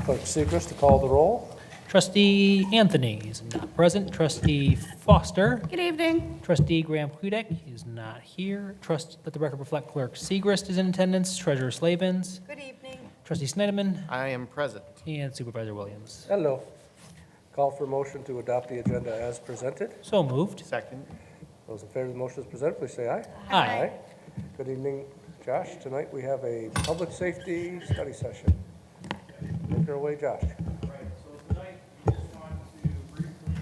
Clerk Segrist to call the roll. Trustee Anthony is not present. Trustee Foster. Good evening. Trustee Graham Hudek is not here. Let the record reflect Clerk Segrist is in attendance. Treasurer Slavens. Good evening. Trustee Snyderman. I am present. And Supervisor Williams. Hello. Call for motion to adopt the agenda as presented. So moved. Second. Those in favor of the motion as presented, please say aye. Aye. Good evening, Josh. Tonight we have a public safety study session. Take her away, Josh. Right, so tonight, we just want to briefly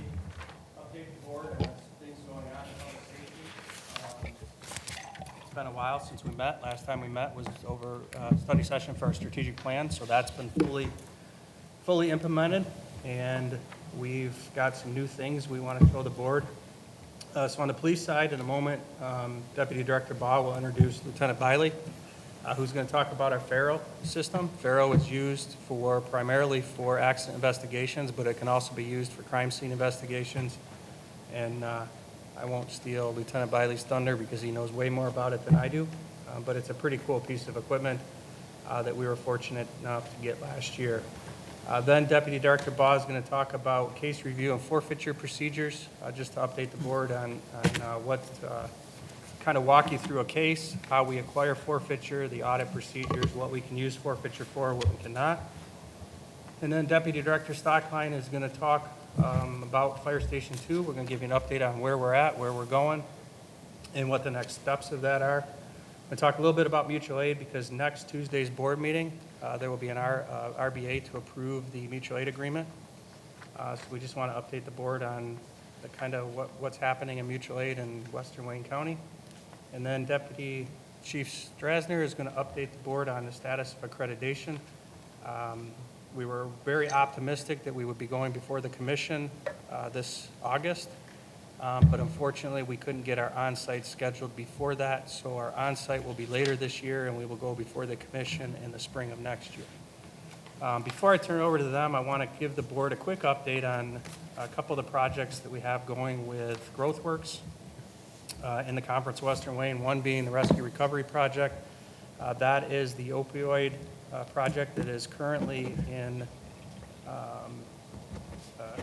update the board on things going on in public safety. It's been a while since we met. Last time we met was over a study session for our strategic plan, so that's been fully implemented, and we've got some new things we want to show the board. So on the police side, in a moment, Deputy Director Baugh will introduce Lieutenant Biley, who's going to talk about our FARO system. FARO is used primarily for accident investigations, but it can also be used for crime scene investigations. And I won't steal Lieutenant Biley's thunder because he knows way more about it than I do, but it's a pretty cool piece of equipment that we were fortunate enough to get last year. Then Deputy Director Baugh is going to talk about case review and forfeiture procedures, just to update the board on what, kind of walk you through a case, how we acquire forfeiture, the audit procedures, what we can use forfeiture for, what we cannot. And then Deputy Director Stockline is going to talk about Fire Station 2. We're going to give you an update on where we're at, where we're going, and what the next steps of that are. I'm going to talk a little bit about mutual aid because next Tuesday's board meeting, there will be an RBA to approve the mutual aid agreement. So we just want to update the board on the kind of what's happening in mutual aid in Western Wayne County. And then Deputy Chief Strasner is going to update the board on the status of accreditation. We were very optimistic that we would be going before the commission this August. But unfortunately, we couldn't get our on-site scheduled before that, so our on-site will be later this year, and we will go before the commission in the spring of next year. Before I turn it over to them, I want to give the board a quick update on a couple of the projects that we have going with GrowthWorks in the Conference of Western Wayne, one being the Rescue Recovery Project. That is the opioid project that is currently in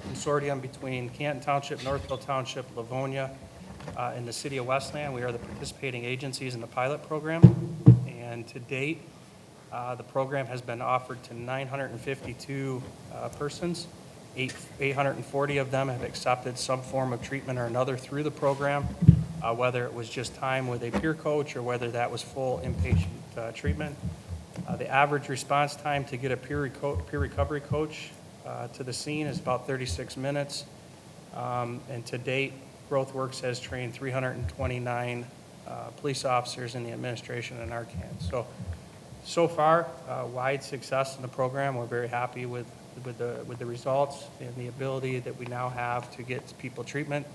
consortium between Canton Township, Northville Township, Livonia, and the city of Westland. We are the participating agencies in the pilot program, and to date, the program has been offered to 952 persons. 840 of them have accepted some form of treatment or another through the program, whether it was just time with a peer coach or whether that was full inpatient treatment. The average response time to get a peer recovery coach to the scene is about 36 minutes. And to date, GrowthWorks has trained 329 police officers in the administration in Narcan. So far, wide success in the program. We're very happy with the results and the ability that we now have to get people treatment.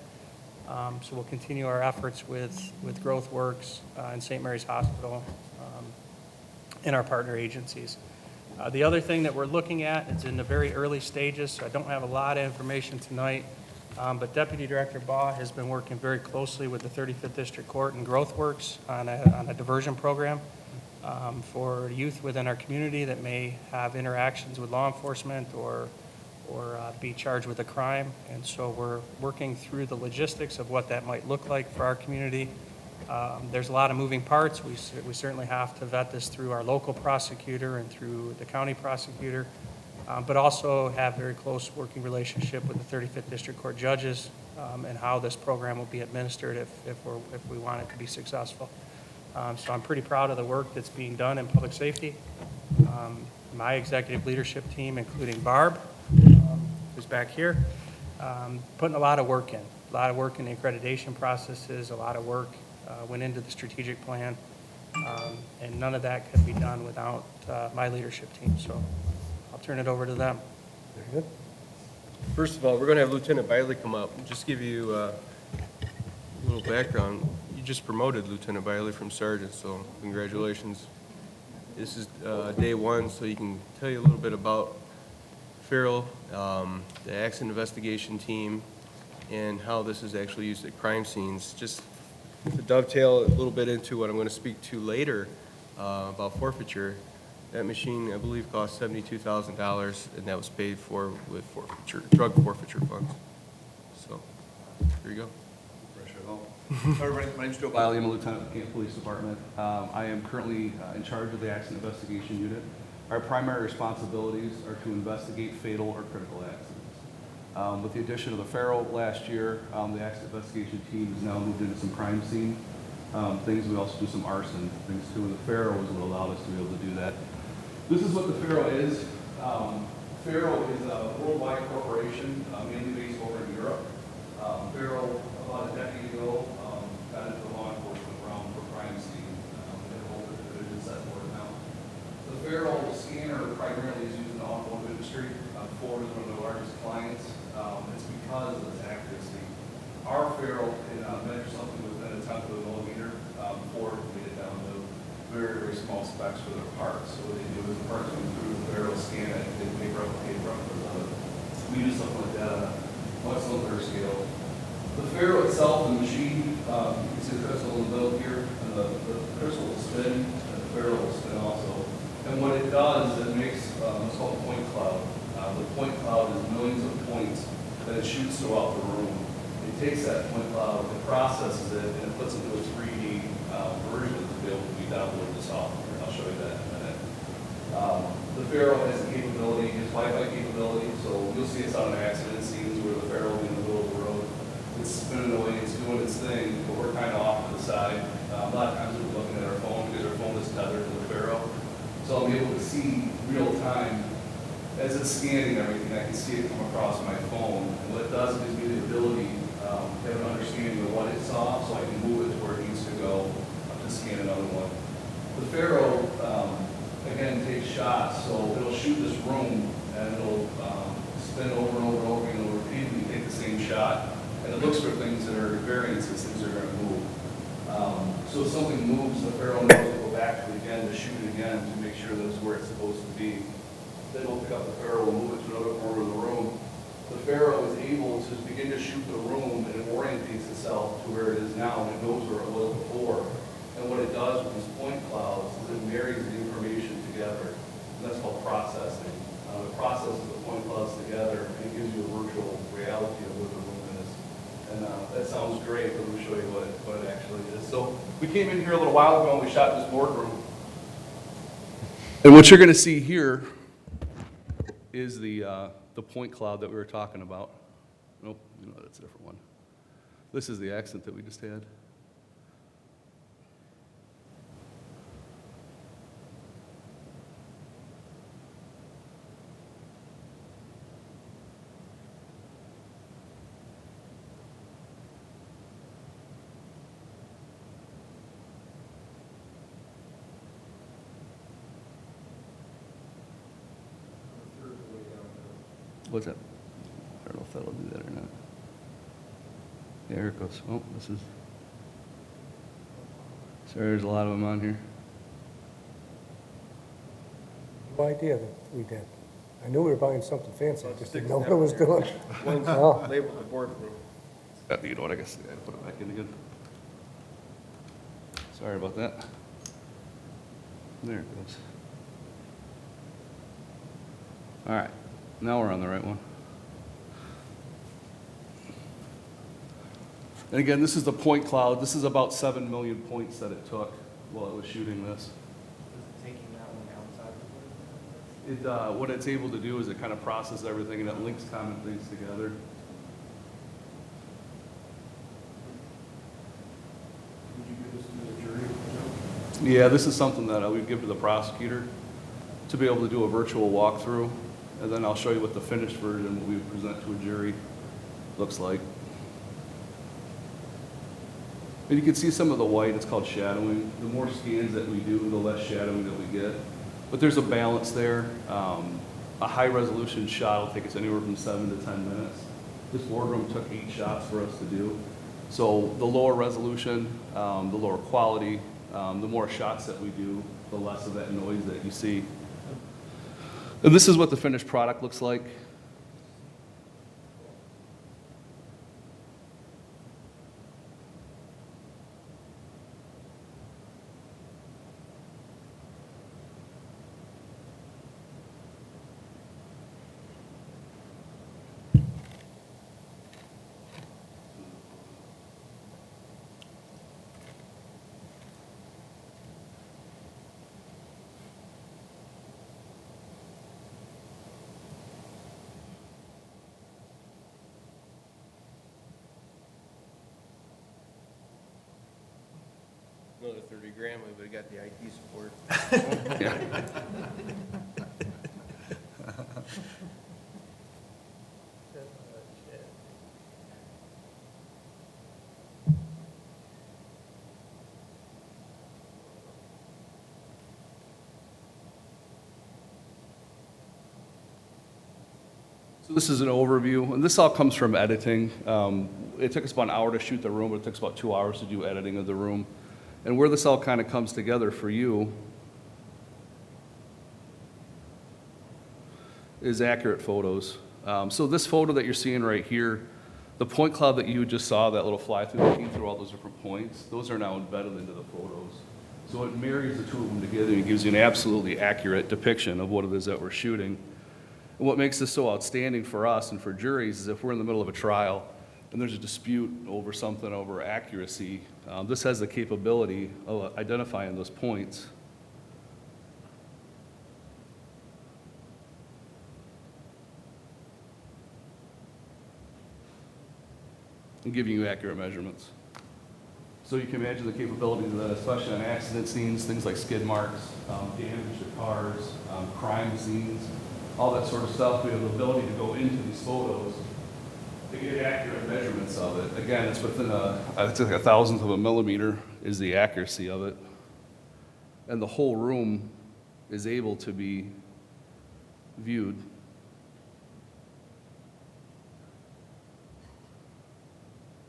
So we'll continue our efforts with GrowthWorks and St. Mary's Hospital and our partner agencies. The other thing that we're looking at is in the very early stages, so I don't have a lot of information tonight, but Deputy Director Baugh has been working very closely with the 35th District Court and GrowthWorks on a diversion program for youth within our community that may have interactions with law enforcement or be charged with a crime. And so we're working through the logistics of what that might look like for our community. There's a lot of moving parts. We certainly have to vet this through our local prosecutor and through the county prosecutor, but also have very close working relationship with the 35th District Court judges and how this program will be administered if we want it to be successful. So I'm pretty proud of the work that's being done in public safety. My executive leadership team, including Barb, who's back here, putting a lot of work in. A lot of work in the accreditation processes, a lot of work went into the strategic plan, and none of that could be done without my leadership team. So I'll turn it over to them. Very good. First of all, we're going to have Lieutenant Biley come up and just give you a little background. You just promoted Lieutenant Biley from sergeant, so congratulations. This is day one, so you can tell you a little bit about FARO, the accident investigation team, and how this is actually used at crime scenes. Just to dovetail a little bit into what I'm going to speak to later about forfeiture, That machine, I believe, cost $72,000, and that was paid for with drug forfeiture funds. So, there you go. Pressure at all. Hi, everybody. My name's Joe Biley. I'm a lieutenant with the Canton Police Department. I am currently in charge of the Accident Investigation Unit. Our primary responsibilities are to investigate fatal or critical accidents. With the addition of the Faro last year, the Accident Investigation team has now moved into some crime scene things. We also do some arson things too, and the Faro is what allowed us to be able to do that. This is what the Faro is. Faro is a worldwide corporation, mainly based over in Europe. Faro, about a decade ago, got into the law enforcement realm for crime scene. They have a whole division set for it now. The Faro scanner primarily is used in the automotive industry. Ford is one of their largest clients. It's because of its accuracy. Our Faro can measure something within a tenth of a millimeter. Ford can get it down to very, very small specs for their parts. So what they do is the parts come through the Faro, scan it, they replicate roughly. We use something like that on a much lower scale. The Faro itself, the machine, you can see the crystal in the middle here, and the crystal will spin, and the Faro will spin also. And what it does is it makes what's called a point cloud. The point cloud is millions of points that it shoots throughout the room. It takes that point cloud, it processes it, and it puts it into a 3D version to be able to be downloaded to software. And I'll show you that in a minute. The Faro has the capability, has Wi-Fi capability, so you'll see us on accident scenes where the Faro will be in the middle of the road. It's spinning away, it's doing its thing, but we're kind of off to the side. A lot of times we're looking at our phone because our phone is tethered to the Faro. So I'll be able to see real time as it's scanning everything. I can see it come across my phone. And what it does is gives me the ability to have an understanding of what it saw so I can move it to where it needs to go to scan another one. The Faro, again, takes shots, so it'll shoot this room and it'll spin over and over and over and it'll repeatedly take the same shot. And it looks for things that are variances, things that are going to move. So if something moves, the Faro knows to go back to it again, to shoot it again, to make sure that it's where it's supposed to be. Then it'll pick up the Faro and move it to another corner of the room. The Faro is able to begin to shoot the room and it orientates itself to where it is now and it knows where it was before. And what it does with these point clouds is it marries the information together. And that's called processing. It processes the point clouds together and it gives you a virtual reality of where the room is. And that sounds great, but let me show you what it actually is. So we came in here a little while ago and we shot this boardroom. And what you're going to see here is the point cloud that we were talking about. Nope, no, that's a different one. This is the accident that we just had. What's that? I don't know if that'll do that or not. Yeah, here it goes. Oh, this is. Sorry, there's a lot of them on here. No idea that we did. I knew we were buying something fancy, I just didn't know what it was doing. Oh. Labeled the boardroom. You know what? I guess I gotta put it back in again. Sorry about that. There it goes. All right. Now we're on the right one. And again, this is the point cloud. This is about 7 million points that it took while it was shooting this. Is it taking that one outside? What it's able to do is it kind of processes everything and it links common things together. Would you give this to the jury? Yeah, this is something that I would give to the prosecutor to be able to do a virtual walkthrough. And then I'll show you what the finished version, what we would present to a jury, looks like. And you can see some of the white, it's called shadowing. The more scans that we do, the less shadowing that we get. But there's a balance there. A high resolution shot will take us anywhere from 7 to 10 minutes. This boardroom took 8 shots for us to do. So the lower resolution, the lower quality, the more shots that we do, the less of that noise that you see. And this is what the finished product looks like. another 30 grand, we would've got the IT support. Yeah. So this is an overview, and this all comes from editing. It took us about an hour to shoot the room, but it took us about 2 hours to do editing of the room. And where this all kind of comes together for you is accurate photos. So this photo that you're seeing right here, the point cloud that you just saw, that little fly through that came through all those different points, those are now embedded into the photos. So it marries the two of them together and gives you an absolutely accurate depiction of what it is that we're shooting. And what makes this so outstanding for us and for juries is if we're in the middle of a trial and there's a dispute over something, over accuracy, this has the capability of identifying those points. And giving you accurate measurements. So you can imagine the capability of that, especially on accident scenes, things like skid marks, damage to cars, crime scenes, all that sort of stuff. We have the ability to go into these photos to get accurate measurements of it. Again, it's within it's like 1,000th of a millimeter is the accuracy of it. And the whole room is able to be viewed.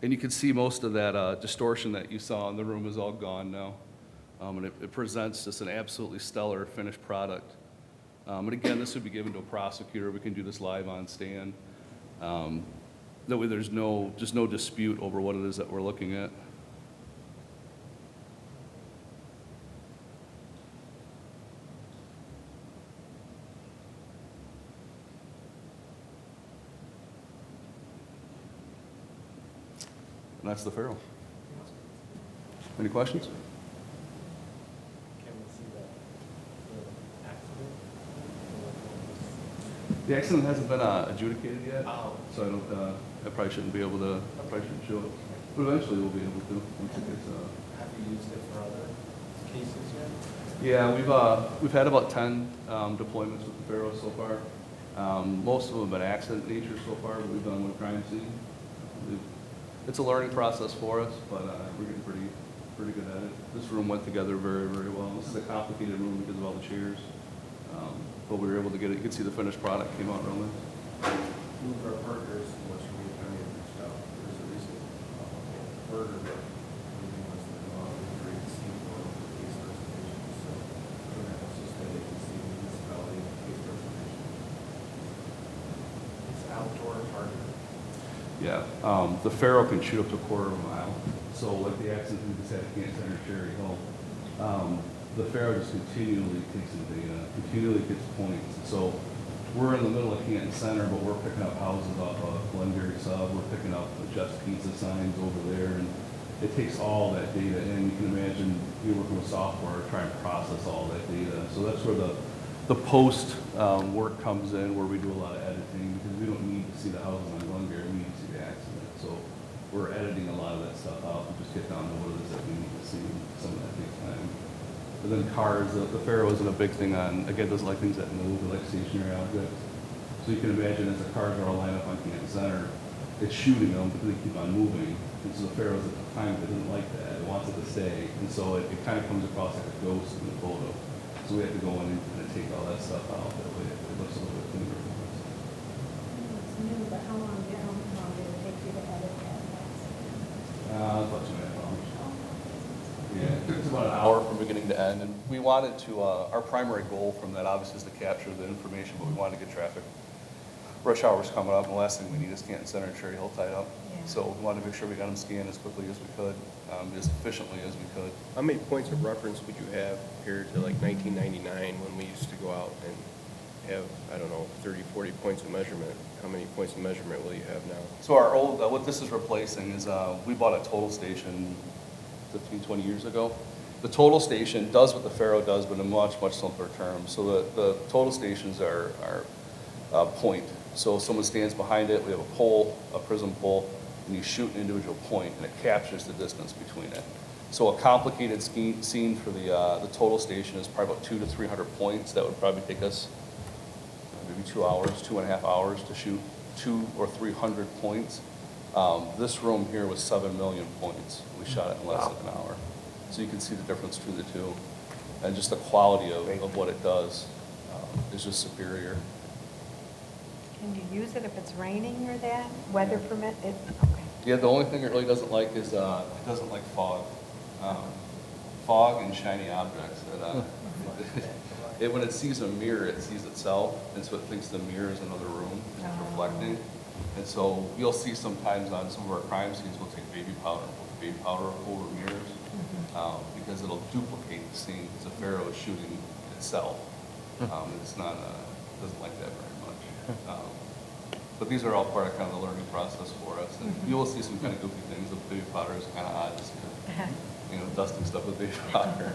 And you can see most of that distortion that you saw in the room is all gone now. And it presents just an absolutely stellar finished product. And again, this would be given to a prosecutor. We can do this live on stand. That way there's just no dispute over what it is that we're looking at. And that's the Pharaoh. Any questions? Can we see the accident? The accident hasn't been adjudicated yet, Oh. so I probably shouldn't be able to, I probably shouldn't show it. But eventually we'll be able to, once it gets, Have you used it for other cases yet? yeah, we've had about 10 deployments with the Pharaoh so far. Most of them have been accident nature so far, but we've done one crime scene. It's a learning process for us, but we're getting pretty good at it. This room went together very, very well. This is a complicated room because of all the chairs, but we were able to get it. You can see the finished product came out real nice. Who of our partners in Western Union County have reached out? There's a recent murder that really wants to go out and create a scene for case presentation. So we're going to also study agency municipality case presentation. It's outdoor target. Yeah, the Pharaoh can shoot up to a quarter of a mile. So like the accident we just had at Canton or Cherry Hill, the Pharaoh just continually takes in data, continually gets points. So we're in the middle of Canton Center, but we're picking up houses off of Glengarry Sub. We're picking up Just Pizza signs over there, and it takes all that data in. You can imagine you're working with software trying to process all that data. So that's where the post work comes in, where we do a lot of editing, because we don't need to see the houses on Glengarry, we need to see the accident. So we're editing a lot of that stuff out and just get down to what it is that we need to see. Some of that takes time. But then cars, the Pharaoh isn't a big thing on, again, doesn't like things that move, they like stationary objects. So you can imagine as the cars are all lined up on Canton Center, it's shooting them, but they keep on moving. And so the Pharaoh's at the time, it doesn't like that, it wants it to stay. And so it kind of comes across like a ghost in the photo. So we have to go in and kind of take all that stuff out, that way it looks a little bit cleaner for us. It's new, but how long did it take you to edit that? About 2.5 hours. Yeah, it took us about an hour from beginning to end, and we wanted to, our primary goal from that obviously is to capture the information, but we wanted to get traffic. Rush hour's coming up, and the last thing we need is Canton Center and Cherry Hill tied up. Yeah. So we wanted to make sure we got them scanned as quickly as we could, as efficiently as we could. How many points of reference would you have compared to like 1999 when we used to go out and have, I don't know, 30, 40 points of measurement? How many points of measurement will you have now? So our old, what this is replacing is, we bought a total station 15, 20 years ago. The total station does what the Pharaoh does, but in a much, much simpler terms. So the total stations are point. So if someone stands behind it, we have a pole, a prism pole, and you shoot an individual point, and it captures the distance between it. So a complicated scene for the total station is probably about 200 to 300 points. That would probably take us maybe 2 hours, 2.5 hours to shoot 200 or 300 points. This room here was 7 million points. We shot it in less than an hour. So you can see the difference between the two. And just the quality of what it does is just superior. Can you use it if it's raining or that, weather permit? Okay. Yeah, the only thing it really doesn't like is it doesn't like fog. Fog and shiny objects. When it sees a mirror, it sees itself, and so it thinks the mirror is another room. It's reflecting. And so you'll see sometimes on some of our crime scenes, we'll take baby powder over mirrors because it'll duplicate the scene because the Pharaoh is shooting itself. It's not, doesn't like that very much. But these are all part of kind of the learning process for us. And you will see some kind of goofy things. The baby powder is kind of odd to see it, dusting stuff with baby powder.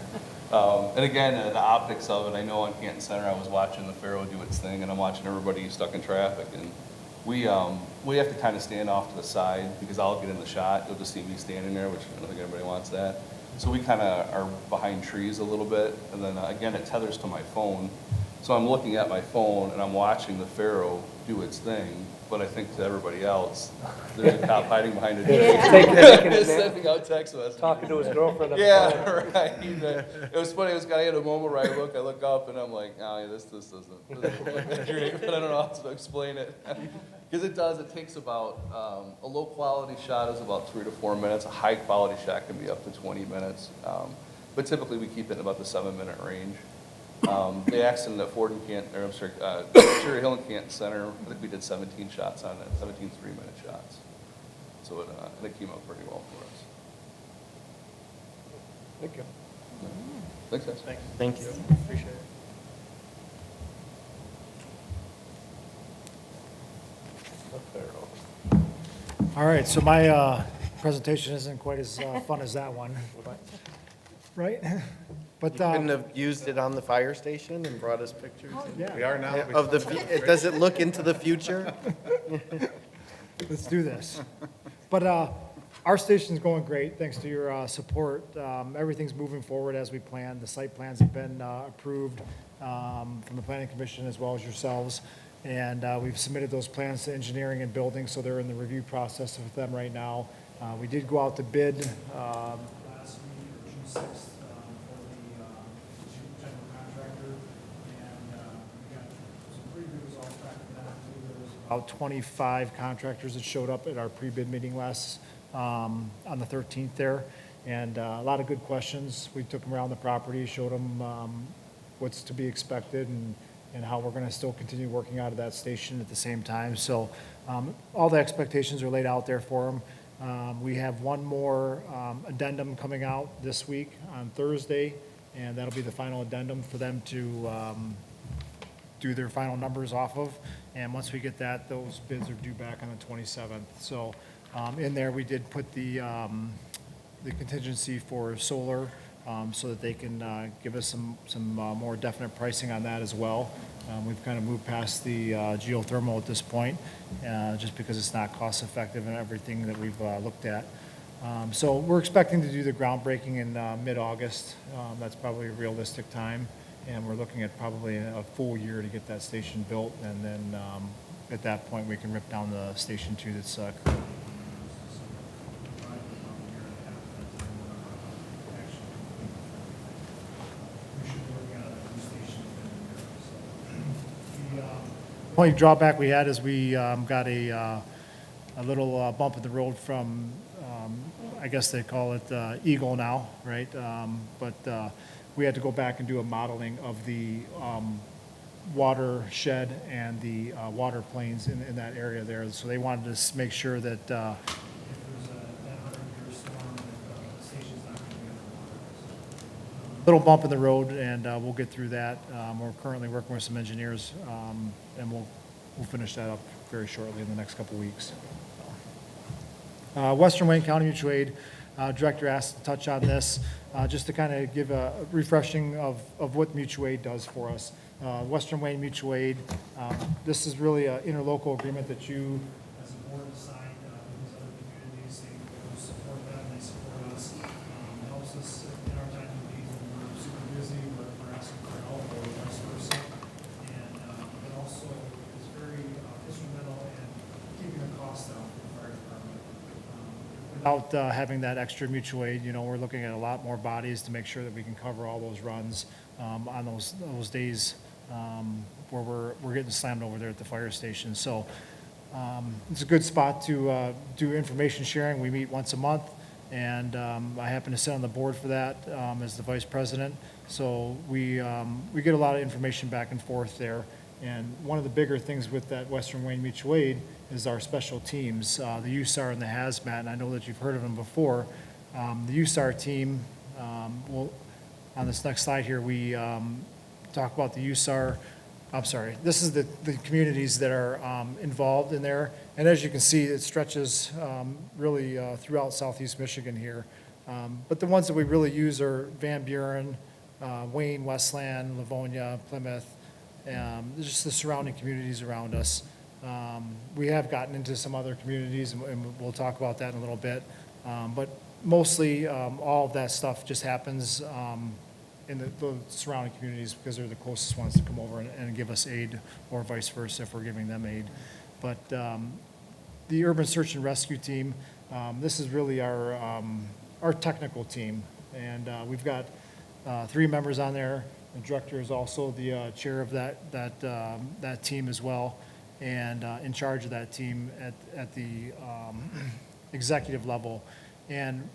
And again, the optics of it, I know on Canton Center, I was watching the Pharaoh do its thing, and I'm watching everybody stuck in traffic. And we have to kind of stand off to the side because I'll get in the shot. You'll just see me standing there, which I don't think everybody wants that. So we kind of are behind trees a little bit. And then again, it tethers to my phone. So I'm looking at my phone and I'm watching the Pharaoh do its thing. But I think to everybody else, there's a cop hiding behind a tree. Sending out text messages. Talking to his girlfriend. on the Yeah, phone. right. It was funny. I had a moment where I look up and I'm like, oh, this doesn't look that great, but I don't know how to explain it. Because it takes about, a low quality shot is about 3 to 4 minutes. A high quality shot can be up to 20 minutes. But typically we keep it in about the 7-minute range. The accident at Cherry Hill and Canton Center, I think we did 17 shots on it, 17 3-minute shots. So it came out pretty well for us. Thank you. Thanks, guys. Thank you. Appreciate it. The Pharaoh. All right, so my presentation isn't quite as fun as that one, but, right? But, You couldn't have used it on the fire station and brought us pictures? yeah, We are now. Of does it look into the future? let's do this. But our station's going great, thanks to your support. Everything's moving forward as we planned. The site plans have been approved from the Planning Commission as well as yourselves. And we've submitted those plans to engineering and building, so they're in the review process with them right now. We did go out to bid last week, or June 6th, for the general contractor. And we got some pretty good results back from that. There was about 25 contractors that showed up at our pre-bid meeting last, on the 13th there. And a lot of good questions. We took them around the property, showed them what's to be expected and how we're going to still continue working out of that station at the same time. So all the expectations are laid out there for them. We have one more addendum coming out this week on Thursday, and that'll be the final addendum for them to do their final numbers off of. And once we get that, those bids are due back on the 27th. So in there, we did put the contingency for solar, so that they can give us some more definite pricing on that as well. We've kind of moved past the geothermal at this point, just because it's not cost effective in everything that we've looked at. So we're expecting to do the groundbreaking in mid-August. That's probably a realistic time, and we're looking at probably a full year to get that station built, and then at that point, we can rip down the Station 2 that's currently. The only drawback we had is we got a little bump in the road from, I guess they call it Eagle now, right? But we had to go back and do a modeling of the watershed and the water planes in that area there. So they wanted to make sure that if there's that 100-year storm, that the station's not going to be underwater. Little bump in the road, and we'll get through that. We're currently working with some engineers, and we'll finish that up very shortly in the next couple weeks. Western Wayne County Mutual Aid Director asked to touch on this, just to kind of give a refreshing of what mutual aid does for us. Western Wayne Mutual Aid, this is really an interlocal agreement that you, as a board, signed with these other communities. They support them, they support us. It helps without having that extra mutual aid, we're looking at a lot more bodies to make sure that we can cover all those runs on those days where we're getting slammed over there at the fire station. So it's a good spot to do information sharing. We meet once a month, and I happen to sit on the board for that as the vice president. So we get a lot of information back and forth there. And one of the bigger things with that Western Wayne Mutual Aid is our special teams, the USAR and the Hazmat, and I know that you've heard of them before. The USAR team, on this next slide here, we talk about the USAR. I'm sorry, this is the communities that are involved in there. And as you can see, it stretches really throughout southeast Michigan here. But the ones that we really use are Van Buren, Wayne, Westland, Livonia, Plymouth, just the surrounding communities around us. We have gotten into some other communities, and we'll talk about that in a little bit. But mostly, all of that stuff just happens in the surrounding communities because they're the closest ones to come over and give us aid, or vice versa if we're giving them aid. But the Urban Search and Rescue Team, this is really our technical team, and we've got 3 members on there. The director is also the chair of that team as well, and in charge of that team at the executive level. And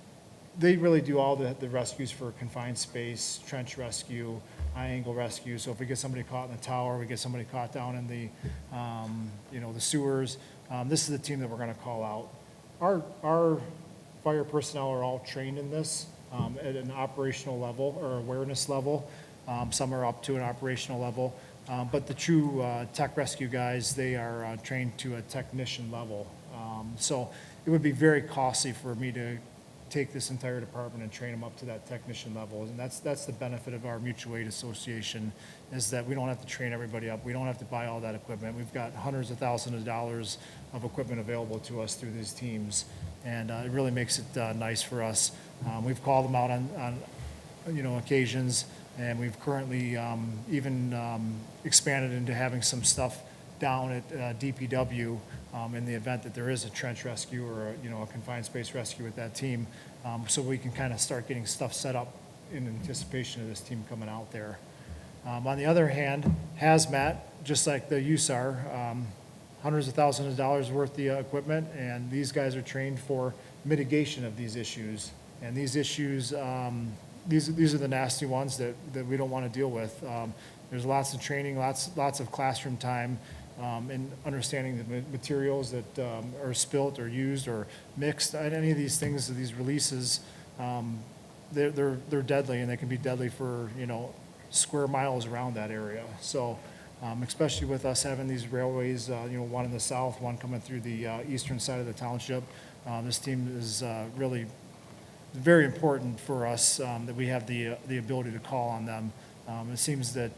they really do all the rescues for confined space, trench rescue, high angle rescue. So if we get somebody caught in the tower, we get somebody caught down in the sewers, this is the team that we're going to call out. Our fire personnel are all trained in this at an operational level or awareness level. Some are up to an operational level, but the true tech rescue guys, they are trained to a technician level. So it would be very costly for me to take this entire department and train them up to that technician level. And that's the benefit of our mutual aid association, is that we don't have to train everybody up. We don't have to buy all that equipment. We've got hundreds of thousands of dollars of equipment available to us through these teams. And it really makes it nice for us. We've called them out on occasions, and we've currently even expanded into having some stuff down at DPW in the event that there is a trench rescue or a confined space rescue with that team, so we can kind of start getting stuff set up in anticipation of this team coming out there. On the other hand, Hazmat, just like the USAR, hundreds of thousands of dollars worth of equipment, and these guys are trained for mitigation of these issues. And these issues, these are the nasty ones that we don't want to deal with. There's lots of training, lots of classroom time, in understanding the materials that are spilt or used or mixed. And any of these things, these releases, they're deadly, and they can be deadly for square miles around that area. So especially with us having these railways, one in the south, one coming through the eastern side of the township, this team is really very important for us, that we have the ability to call on them. It seems that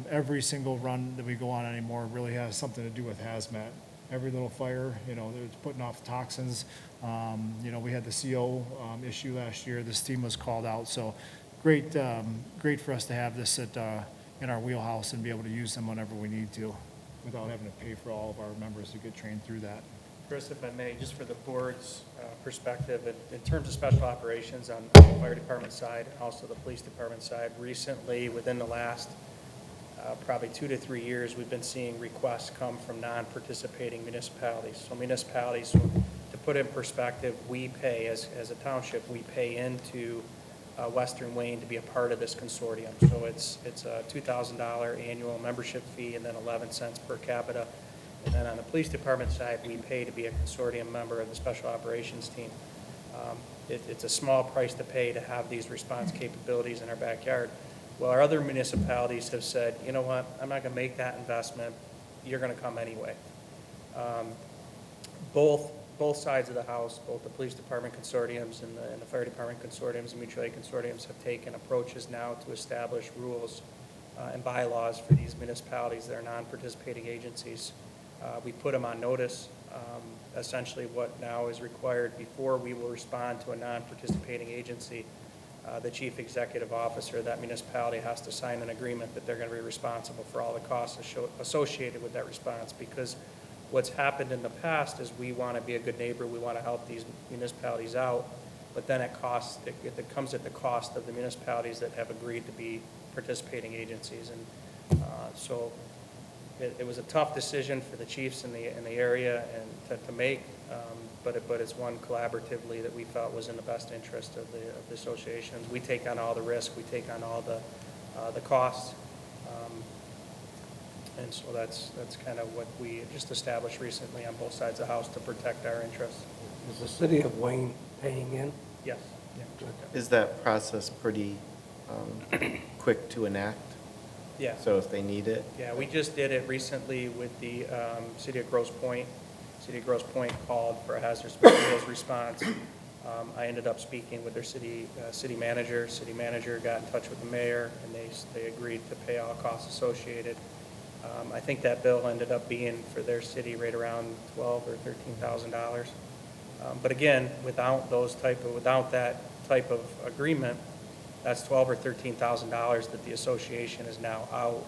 every single run that we go on anymore really has something to do with hazmat. Every little fire, they're putting off toxins. We had the CO issue last year. This team was called out. So great for us to have this in our wheelhouse and be able to use them whenever we need to without having to pay for all of our members to get trained through that. Chris, if I may, just for the board's perspective, in terms of special operations on the fire department side, and also the police department side, recently, within the last probably 2 to 3 years, we've been seeing requests come from non-participating municipalities. So municipalities, to put in perspective, we pay, as a township, we pay into Western Wayne to be a part of this consortium. So it's a $2,000 annual membership fee and then 11 cents per capita. And then on the police department side, we pay to be a consortium member of the special operations team. It's a small price to pay to have these response capabilities in our backyard. Well, our other municipalities have said, you know what, I'm not going to make that investment. You're going to come anyway. Both sides of the house, both the police department consortiums and the fire department consortiums and mutual aid consortiums have taken approaches now to establish rules and bylaws for these municipalities that are non-participating agencies. We put them on notice. Essentially what now is required before we will respond to a non-participating agency, the chief executive officer of that municipality has to sign an agreement that they're going to be responsible for all the costs associated with that response, because what's happened in the past is we want to be a good neighbor, we want to help these municipalities out, but then it comes at the cost of the municipalities that have agreed to be participating agencies. And so it was a tough decision for the chiefs in the area and to make, but it's one collaboratively that we felt was in the best interest of the associations. We take on all the risk, we take on all the costs. And so that's kind of what we just established recently on both sides of the house to protect our interests. Is the city of Wayne paying in? Yes. Is that process pretty quick to enact? Yeah. So if they need it? Yeah, we just did it recently with the city of Grosse Pointe. City of Grosse Pointe called for a hazardous materials response. I ended up speaking with their city manager. City manager got in touch with the mayor, and they agreed to pay all costs associated. I think that bill ended up being for their city right around $12,000 or $13,000. But again, without that type of agreement, that's $12,000 or $13,000 that the association is now out.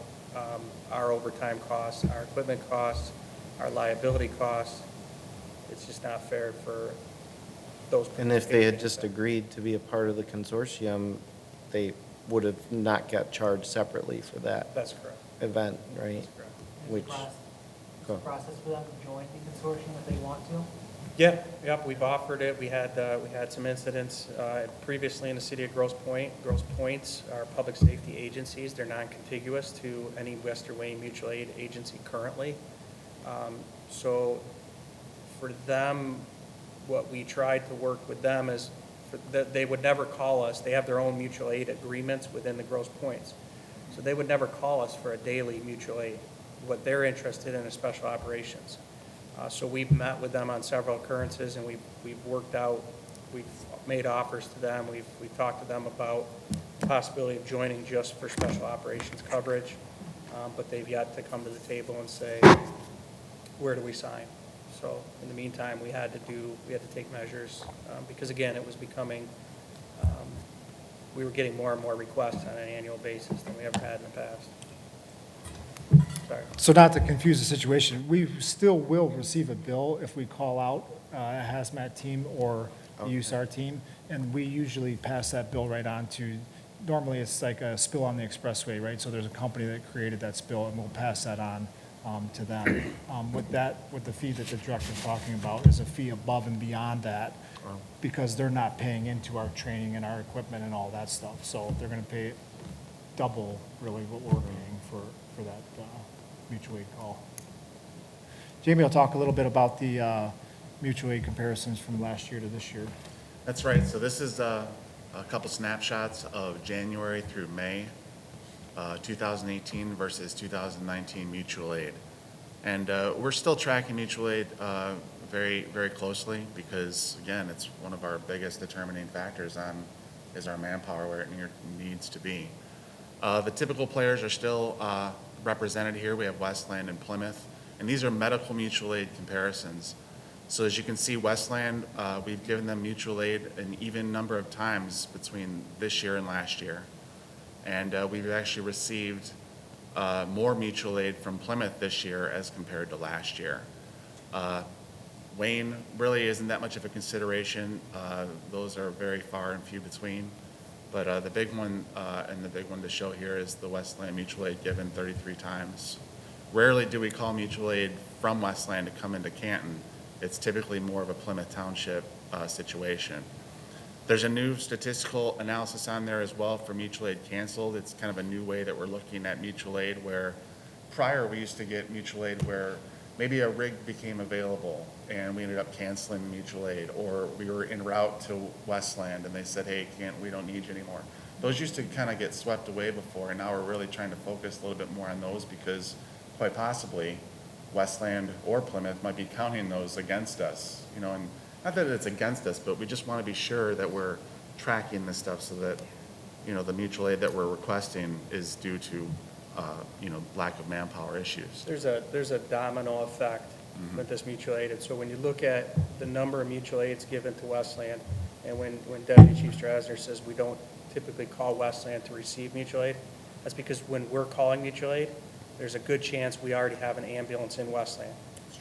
Our overtime costs, our equipment costs, our liability costs. It's just not fair for those. And if they had just agreed to be a part of the consortium, they would have not got charged separately for that That's correct. event, right? That's correct. Which, go. Process for them to join the consortium if they want to? Yeah, yep, we've offered it. We had some incidents previously in the city of Grosse Pointe. Grosse Pointes are public safety agencies. They're non-contiguous to any Western Wayne mutual aid agency currently. So for them, what we tried to work with them is that they would never call us. They have their own mutual aid agreements within the Grosse Pointes. So they would never call us for a daily mutual aid. What they're interested in is special operations. So we've met with them on several occurrences, and we've worked out, we've made offers to them, we've talked to them about the possibility of joining just for special operations coverage, but they've yet to come to the table and say, where do we sign? So in the meantime, we had to take measures, because again, it was becoming, we were getting more and more requests on an annual basis than we ever had in the past. Sorry. So not to confuse the situation, we still will receive a bill if we call out a hazmat team or a USAR team, and we usually pass that bill right on to, normally it's like a spill on the expressway, right? So there's a company that created that spill, and we'll pass that on to them. With the fee that the director's talking about is a fee above and beyond that, because they're not paying into our training and our equipment and all that stuff. So they're gonna pay double, really, what we're paying for that mutual aid call. Jamie will talk a little bit about the mutual aid comparisons from last year to this year. That's right. So this is a couple snapshots of January through May 2018 versus 2019 mutual aid. And we're still tracking mutual aid very, very closely because, again, it's one of our biggest determining factors is our manpower where it needs to be. The typical players are still represented here. We have Westland and Plymouth, and these are medical mutual aid comparisons. So as you can see, Westland, we've given them mutual aid an even number of times between this year and last year. And we've actually received more mutual aid from Plymouth this year as compared to last year. Wayne really isn't that much of a consideration. Those are very far and few between. But the big one, and the big one to show here is the Westland mutual aid given 33 times. Rarely do we call mutual aid from Westland to come into Canton. It's typically more of a Plymouth Township situation. There's a new statistical analysis on there as well for mutual aid canceled. It's kind of a new way that we're looking at mutual aid, where prior we used to get mutual aid where maybe a rig became available and we ended up canceling mutual aid, or we were en route to Westland and they said, hey, we don't need you anymore. Those used to kind of get swept away before, and now we're really trying to focus a little bit more on those because quite possibly Westland or Plymouth might be counting those against us, you know, and not that it's against us, but we just want to be sure that we're tracking this stuff so that, you know, the mutual aid that we're requesting is due to, you know, lack of manpower issues. There's a domino effect with this mutual aid. And so when you look at the number of mutual aids given to Westland, and when Deputy Chief Strasner says we don't typically call Westland to receive mutual aid, that's because when we're calling mutual aid, there's a good chance we already have an ambulance in Westland.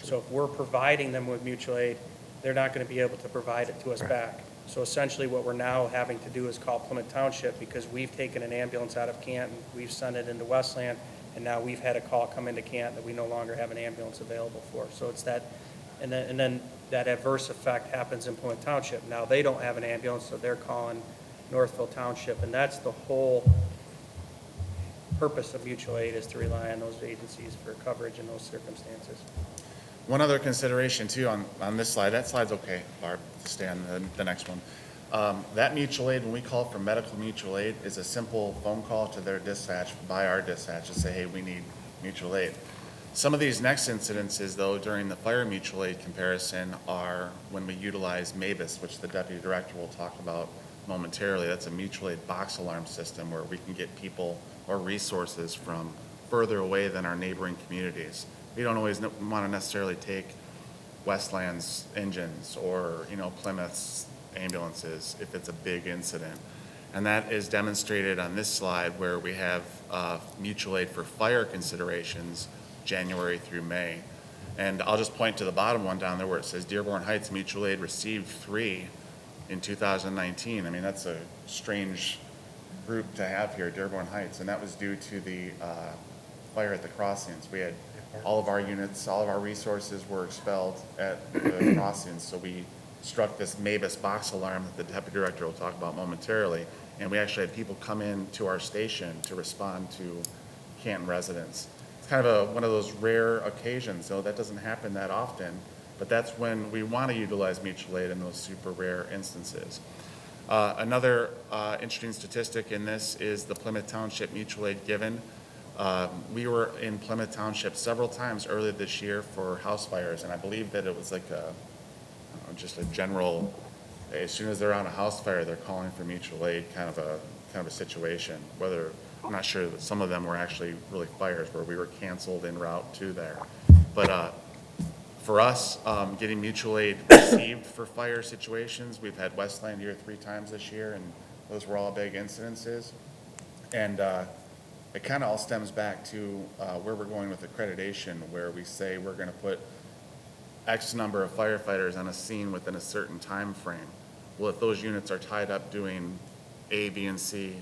So if we're providing them with mutual aid, they're not going to be able to provide it to us back. So essentially what we're now having to do is call Plymouth Township because we've taken an ambulance out of Canton, we've sent it into Westland, and now we've had a call come into Canton that we no longer have an ambulance available for. So it's that, and then that adverse effect happens in Plymouth Township. Now they don't have an ambulance, so they're calling Northville Township, and that's the whole purpose of mutual aid, is to rely on those agencies for coverage in those circumstances. One other consideration too on this slide, that slide's okay, Barb, stay on the next one. That mutual aid, when we call for medical mutual aid, is a simple phone call to their dispatch, by our dispatch, to say, hey, we need mutual aid. Some of these next incidences, though, during the fire mutual aid comparison are when we utilize MABUS, which the deputy director will talk about momentarily. That's a mutual aid box alarm system where we can get people or resources from further away than our neighboring communities. We don't always want to necessarily take Westland's engines or, Plymouth's ambulances if it's a big incident. And that is demonstrated on this slide where we have mutual aid for fire considerations January through May. And I'll just point to the bottom one down there where it says Dearborn Heights mutual aid received 3 in 2019. I mean, that's a strange group to have here, Dearborn Heights, and that was due to the fire at the crossings. We had all of our units, all of our resources were expelled at the crossings, so we struck this MABUS box alarm that the deputy director will talk about momentarily, and we actually had people come in to our station to respond to Canton residents. It's kind of one of those rare occasions, though that doesn't happen that often, but that's when we want to utilize mutual aid in those super rare instances. Another interesting statistic in this is the Plymouth Township mutual aid given. We were in Plymouth Township several times earlier this year for house fires, and I believe that it was like just a general, as soon as they're on a house fire, they're calling for mutual aid kind of a situation. Whether, I'm not sure that some of them were actually really fires where we were canceled en route to there. But for us, getting mutual aid received for fire situations, we've had Westland here 3 times this year, and those were all big incidences. And it kind of all stems back to where we're going with accreditation, where we say we're going to put X number of firefighters on a scene within a certain time frame. Well, if those units are tied up doing A, B, and C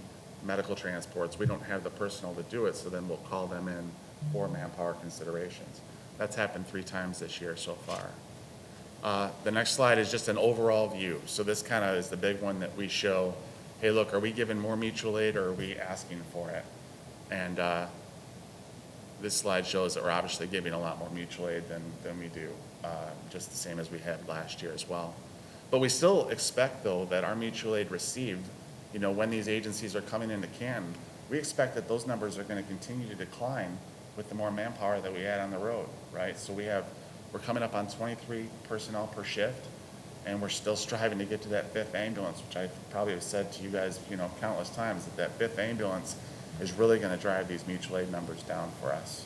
medical transports, we don't have the personnel to do it, so then we'll call them in for manpower considerations. That's happened 3 times this year so far. The next slide is just an overall view. So this kind of is the big one that we show, hey, look, are we giving more mutual aid or are we asking for it? And this slide shows that we're obviously giving a lot more mutual aid than we do, just the same as we had last year as well. But we still expect, though, that our mutual aid received, when these agencies are coming into Canton, we expect that those numbers are going to continue to decline with the more manpower that we add on the road, right? So we're coming up on 23 personnel per shift, and we're still striving to get to that 5th ambulance, which I probably have said to you guys, countless times, that 5th ambulance is really going to drive these mutual aid numbers down for us.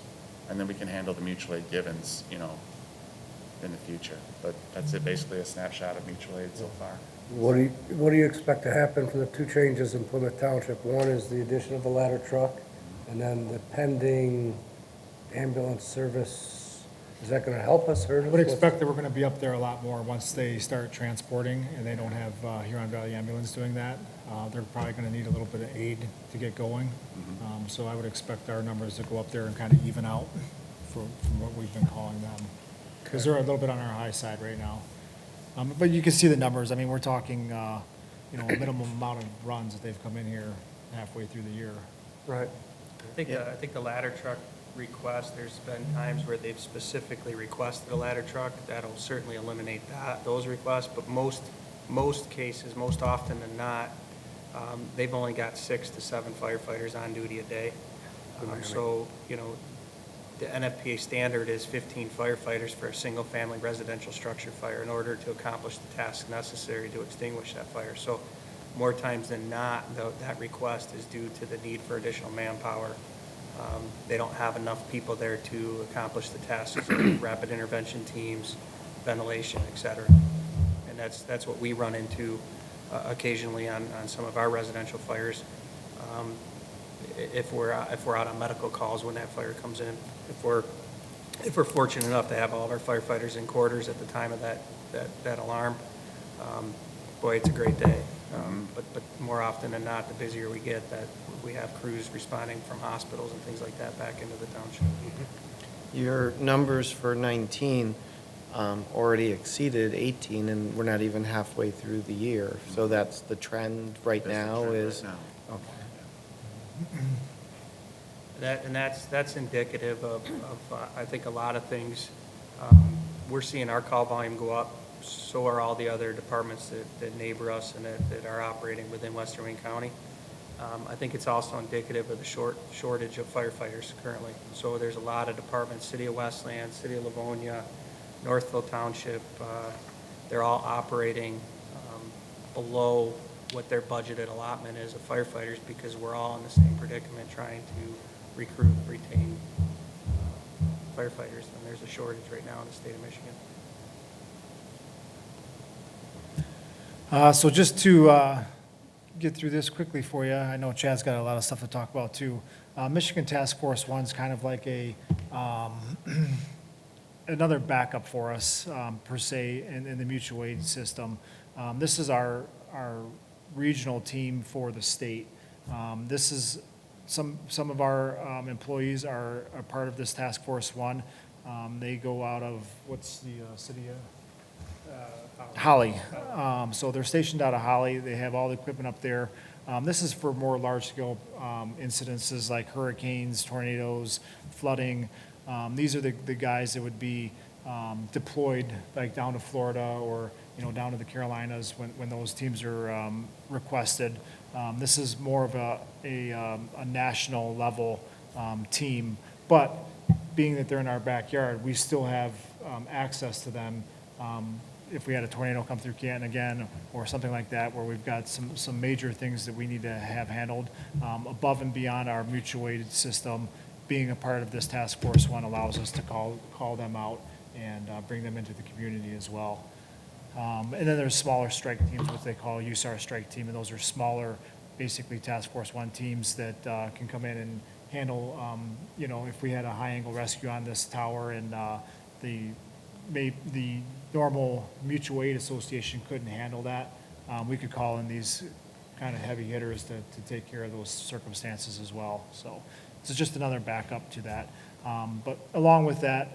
And then we can handle the mutual aid givens, in the future. But that's it, basically a snapshot of mutual aid so far. What do you expect to happen from the 2 changes in Plymouth Township? One is the addition of the ladder truck, and then the pending ambulance service. Is that going to help us, hurt us? I would expect that we're going to be up there a lot more once they start transporting, and they don't have Huron Valley Ambulance doing that. They're probably going to need a little bit of aid to get going. So I would expect our numbers to go up there and kind of even out from what we've been calling them. Because they're a little bit on our high side right now. But you can see the numbers. I mean, we're talking, a minimum amount of runs that they've come in here halfway through the year. Right. I think the ladder truck request, there's been times where they've specifically requested a ladder truck. That'll certainly eliminate those requests, but most cases, most often than not, they've only got 6 to 7 firefighters on duty a day. So, the NFPA standard is 15 firefighters for a single-family residential structure fire in order to accomplish the task necessary to extinguish that fire. So more times than not, that request is due to the need for additional manpower. They don't have enough people there to accomplish the tasks, rapid intervention teams, ventilation, et cetera. And that's what we run into occasionally on some of our residential fires. If we're out on medical calls when that fire comes in, if we're fortunate enough to have all of our firefighters in quarters at the time of that alarm, boy, it's a great day. But more often than not, the busier we get, that we have crews responding from hospitals and things like that back into the township. Your numbers for 19 already exceeded 18, and we're not even halfway through the year. So that's the trend right That's the now trend is? right now. Okay. That's indicative of I think, a lot of things. We're seeing our call volume go up, so are all the other departments that neighbor us and that are operating within Western Wayne County. I think it's also indicative of the shortage of firefighters currently. So there's a lot of departments, City of Westland, City of Livonia, Northville Township, they're all operating below what their budgeted allotment is of firefighters, because we're all in the same predicament trying to recruit, retain firefighters, and there's a shortage right now in the state of Michigan. So just to get through this quickly for you, I know Chad's got a lot of stuff to talk about too. Michigan Task Force One's kind of like a another backup for us, per se, in the mutual aid system. This is our regional team for the state. This is some of our employees are part of this Task Force One. They go out of, what's the city of? Holly. So they're stationed out of Holly. They have all the equipment up there. This is for more large-scale incidences like hurricanes, tornadoes, flooding. These are the guys that would be deployed like down to Florida or, down to the Carolinas when those teams are requested. This is more of a national level team, but being that they're in our backyard, we still have access to them if we had a tornado come through Canton again or something like that, where we've got some major things that we need to have handled above and beyond our mutual aid system. Being a part of this Task Force One allows us to call them out and bring them into the community as well. And then there's smaller strike teams, what they call USAR strike team, and those are smaller, basically Task Force One teams that can come in and handle, if we had a high-angle rescue on this tower and the normal mutual aid association couldn't handle that, we could call in these kind of heavy hitters to take care of those circumstances as well. So it's just another backup to that. But along with that,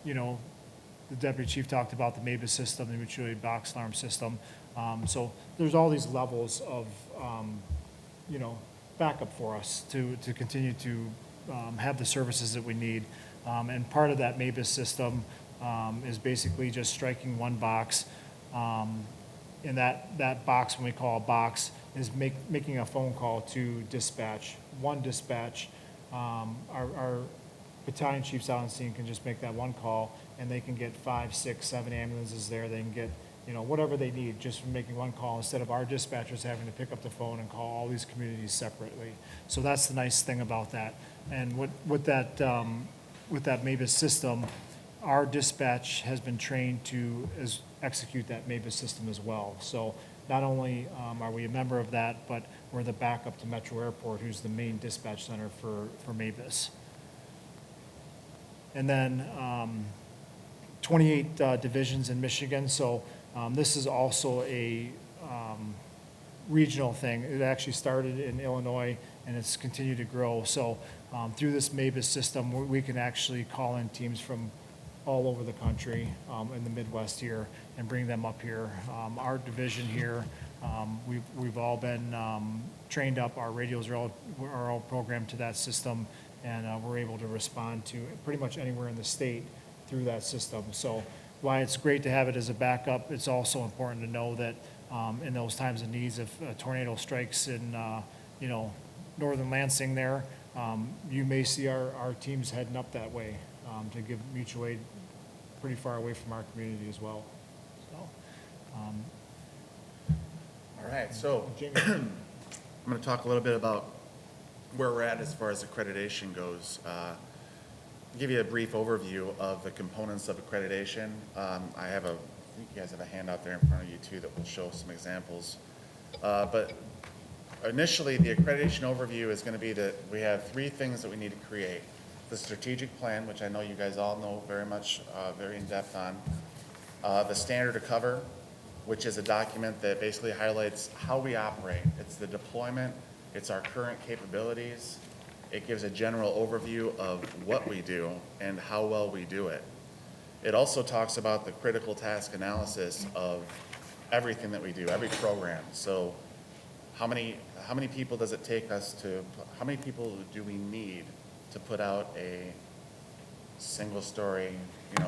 the deputy chief talked about the MABUS system, the mutual aid box alarm system. So there's all these levels of, backup for us to continue to have the services that we need. And part of that MABUS system is basically just striking one box. And that box, when we call a box, is making a phone call to dispatch. One dispatch, our battalion chiefs out on scene can just make that one call, and they can get 5, 6, 7 ambulances there. They can get, whatever they need just from making one call, instead of our dispatchers having to pick up the phone and call all these communities separately. So that's the nice thing about that. And with that MABUS system, our dispatch has been trained to execute that MABUS system as well. So not only are we a member of that, but we're the backup to Metro Airport, who's the main dispatch center for MABUS. And then 28 divisions in Michigan. So this is also a regional thing. It actually started in Illinois, and it's continued to grow. So through this MABUS system, we can actually call in teams from all over the country in the Midwest here and bring them up here. Our division here, we've all been trained up. Our radios are all programmed to that system, and we're able to respond to pretty much anywhere in the state through that system. So while it's great to have it as a backup, it's also important to know that in those times of needs, if a tornado strikes in northern Lansing there, you may see our teams heading up that way to give mutual aid pretty far away from our community as well. So, All right, so Jamie. I'm going to talk a little bit about where we're at as far as accreditation goes. Give you a brief overview of the components of accreditation. I think you guys have a handout there in front of you too that will show some examples. But initially, the accreditation overview is going to be that we have 3 things that we need to create. the strategic plan, which I know you guys all know very much, very in-depth on, the standard of cover, which is a document that basically highlights how we operate. It's the deployment, it's our current capabilities. It gives a general overview of what we do and how well we do it. It also talks about the critical task analysis of everything that we do, every program. So how many people does it take us to, how many people do we need to put out a single-story,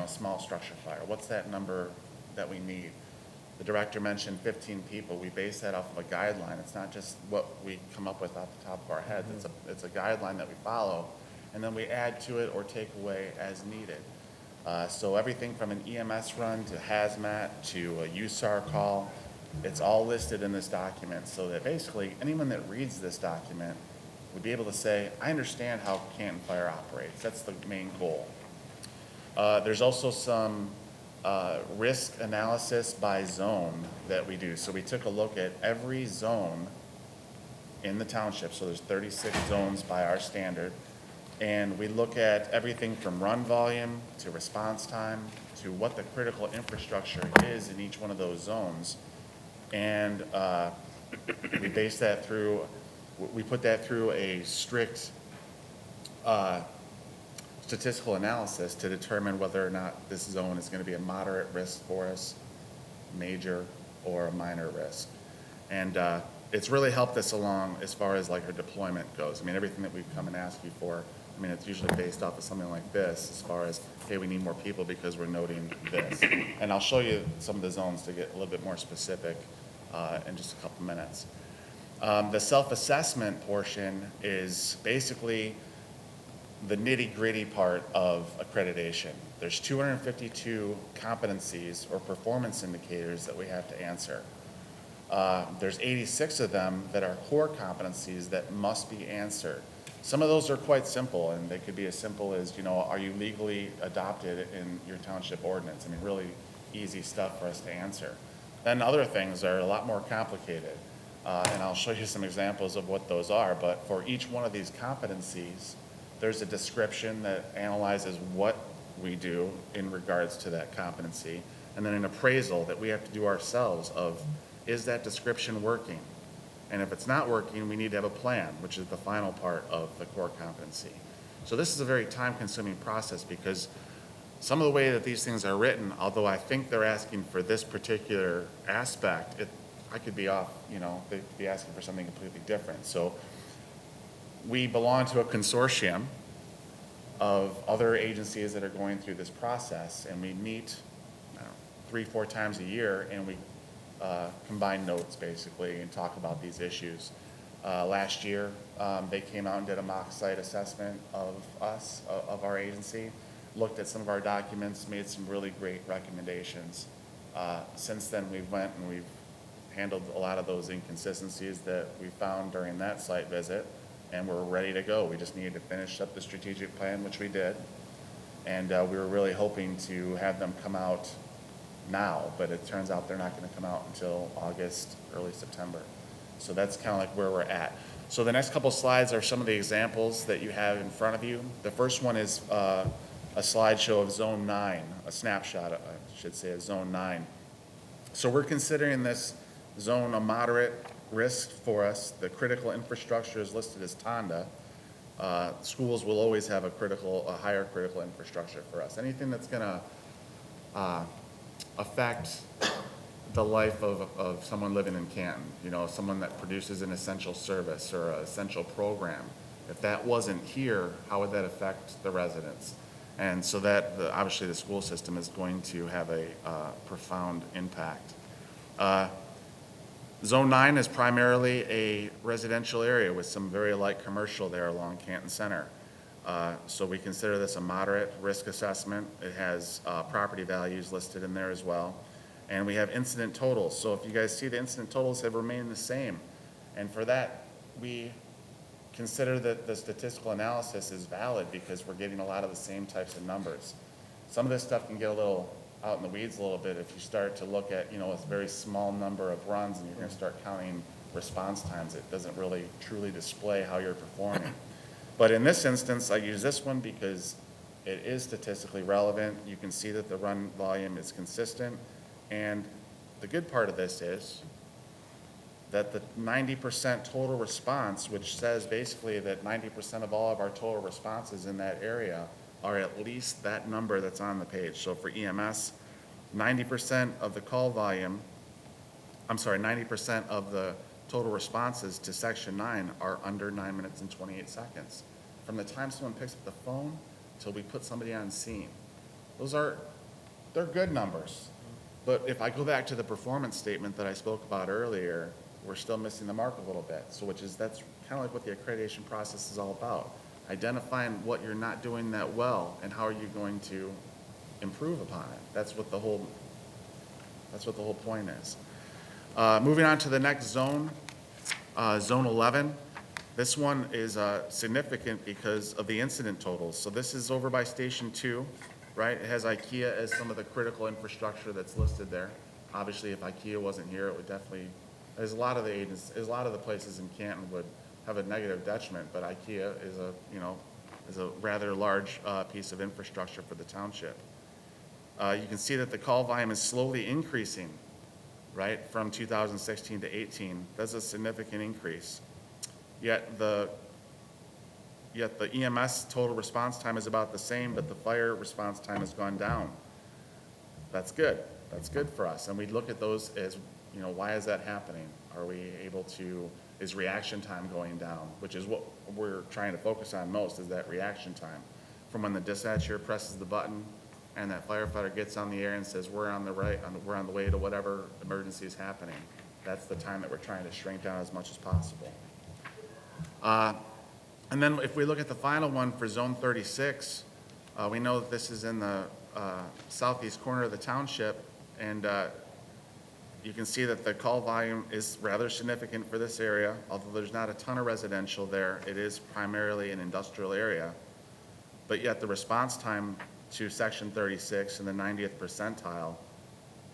small structure fire? What's that number that we need? The director mentioned 15 people. We base that off of a guideline. It's not just what we come up with off the top of our heads. It's a guideline that we follow, and then we add to it or take away as needed. So everything from an EMS run to hazmat to a USAR call, it's all listed in this document so that basically anyone that reads this document would be able to say, I understand how Canton Fire operates. That's the main goal. There's also some risk analysis by zone that we do. So we took a look at every zone in the township. So there's 36 zones by our standard. And we look at everything from run volume to response time to what the critical infrastructure is in each one of those zones. And we base that through, we put that through a strict statistical analysis to determine whether or not this zone is going to be a moderate risk for us, major, or a minor risk. And it's really helped us along as far as like our deployment goes. I mean, everything that we've come and asked you for, I mean, it's usually based off of something like this as far as, hey, we need more people because we're noting this. And I'll show you some of the zones to get a little bit more specific in just a couple minutes. The self-assessment portion is basically the nitty-gritty part of accreditation. There's 252 competencies or performance indicators that we have to answer. There's 86 of them that are core competencies that must be answered. Some of those are quite simple, and they could be as simple as, are you legally adopted in your township ordinance? I mean, really easy stuff for us to answer. Then other things are a lot more complicated, and I'll show you some examples of what those are, but for each one of these competencies, there's a description that analyzes what we do in regards to that competency, and then an appraisal that we have to do ourselves of, is that description working? And if it's not working, we need to have a plan, which is the final part of the core competency. So this is a very time-consuming process because some of the way that these things are written, although I think they're asking for this particular aspect, I could be off, they could be asking for something completely different. So we belong to a consortium of other agencies that are going through this process, and we meet 3-4 times a year, and we combine notes basically and talk about these issues. Last year, they came out and did a mock site assessment of us, of our agency, looked at some of our documents, made some really great recommendations. Since then, we've went and we've handled a lot of those inconsistencies that we found during that site visit, and we're ready to go. We just needed to finish up the strategic plan, which we did, and we were really hoping to have them come out now, but it turns out they're not going to come out until August, early September. So that's kind of like where we're at. So the next couple slides are some of the examples that you have in front of you. The first one is a slideshow of Zone 9, a snapshot, I should say, of Zone 9. So we're considering this zone a moderate risk for us. The critical infrastructure is listed as TONDA. Schools will always have a higher critical infrastructure for us. Anything that's going to affect the life of someone living in Canton, someone that produces an essential service or an essential program. If that wasn't here, how would that affect the residents? And so that, obviously, the school system is going to have a profound impact. Zone 9 is primarily a residential area with some very light commercial there along Canton Center. So we consider this a moderate risk assessment. It has property values listed in there as well. And we have incident totals. So if you guys see, the incident totals have remained the same. And for that, we consider that the statistical analysis is valid because we're getting a lot of the same types of numbers. Some of this stuff can get a little out in the weeds a little bit if you start to look at, a very small number of runs and you're going to start counting response times. It doesn't really truly display how you're performing. But in this instance, I use this one because it is statistically relevant. You can see that the run volume is consistent. And the good part of this is that the 90% total response, which says basically that 90% of all of our total responses in that area are at least that number that's on the page. So for EMS, 90% of the call volume, 90% of the total responses to Section 9 are under 9 minutes and 28 seconds. From the time someone picks up the phone till we put somebody on scene. They're good numbers. But if I go back to the performance statement that I spoke about earlier, we're still missing the mark a little bit. So that's kind of like what the accreditation process is all about. Identifying what you're not doing that well and how are you going to improve upon it. That's what the whole point is. Moving on to the next zone, Zone 11. This one is significant because of the incident totals. So this is over by Station 2, right? It has IKEA as some of the critical infrastructure that's listed there. Obviously, if IKEA wasn't here, it would definitely, a lot of the places in Canton would have a negative detriment, but IKEA is a rather large piece of infrastructure for the township. You can see that the call volume is slowly increasing, right, from 2016 to 18. That's a significant increase. Yet the EMS total response time is about the same, but the fire response time has gone down. That's good. That's good for us. And we look at those as, why is that happening? Is reaction time going down? Which is what we're trying to focus on most, is that reaction time. From when the dispatcher presses the button and that firefighter gets on the air and says, we're on the way to whatever emergency is happening. That's the time that we're trying to shrink down as much as possible. And then if we look at the final one for Zone 36, we know that this is in the southeast corner of the township, and you can see that the call volume is rather significant for this area. Although there's not a ton of residential there, it is primarily an industrial area. But yet the response time to Section 36 in the 90th percentile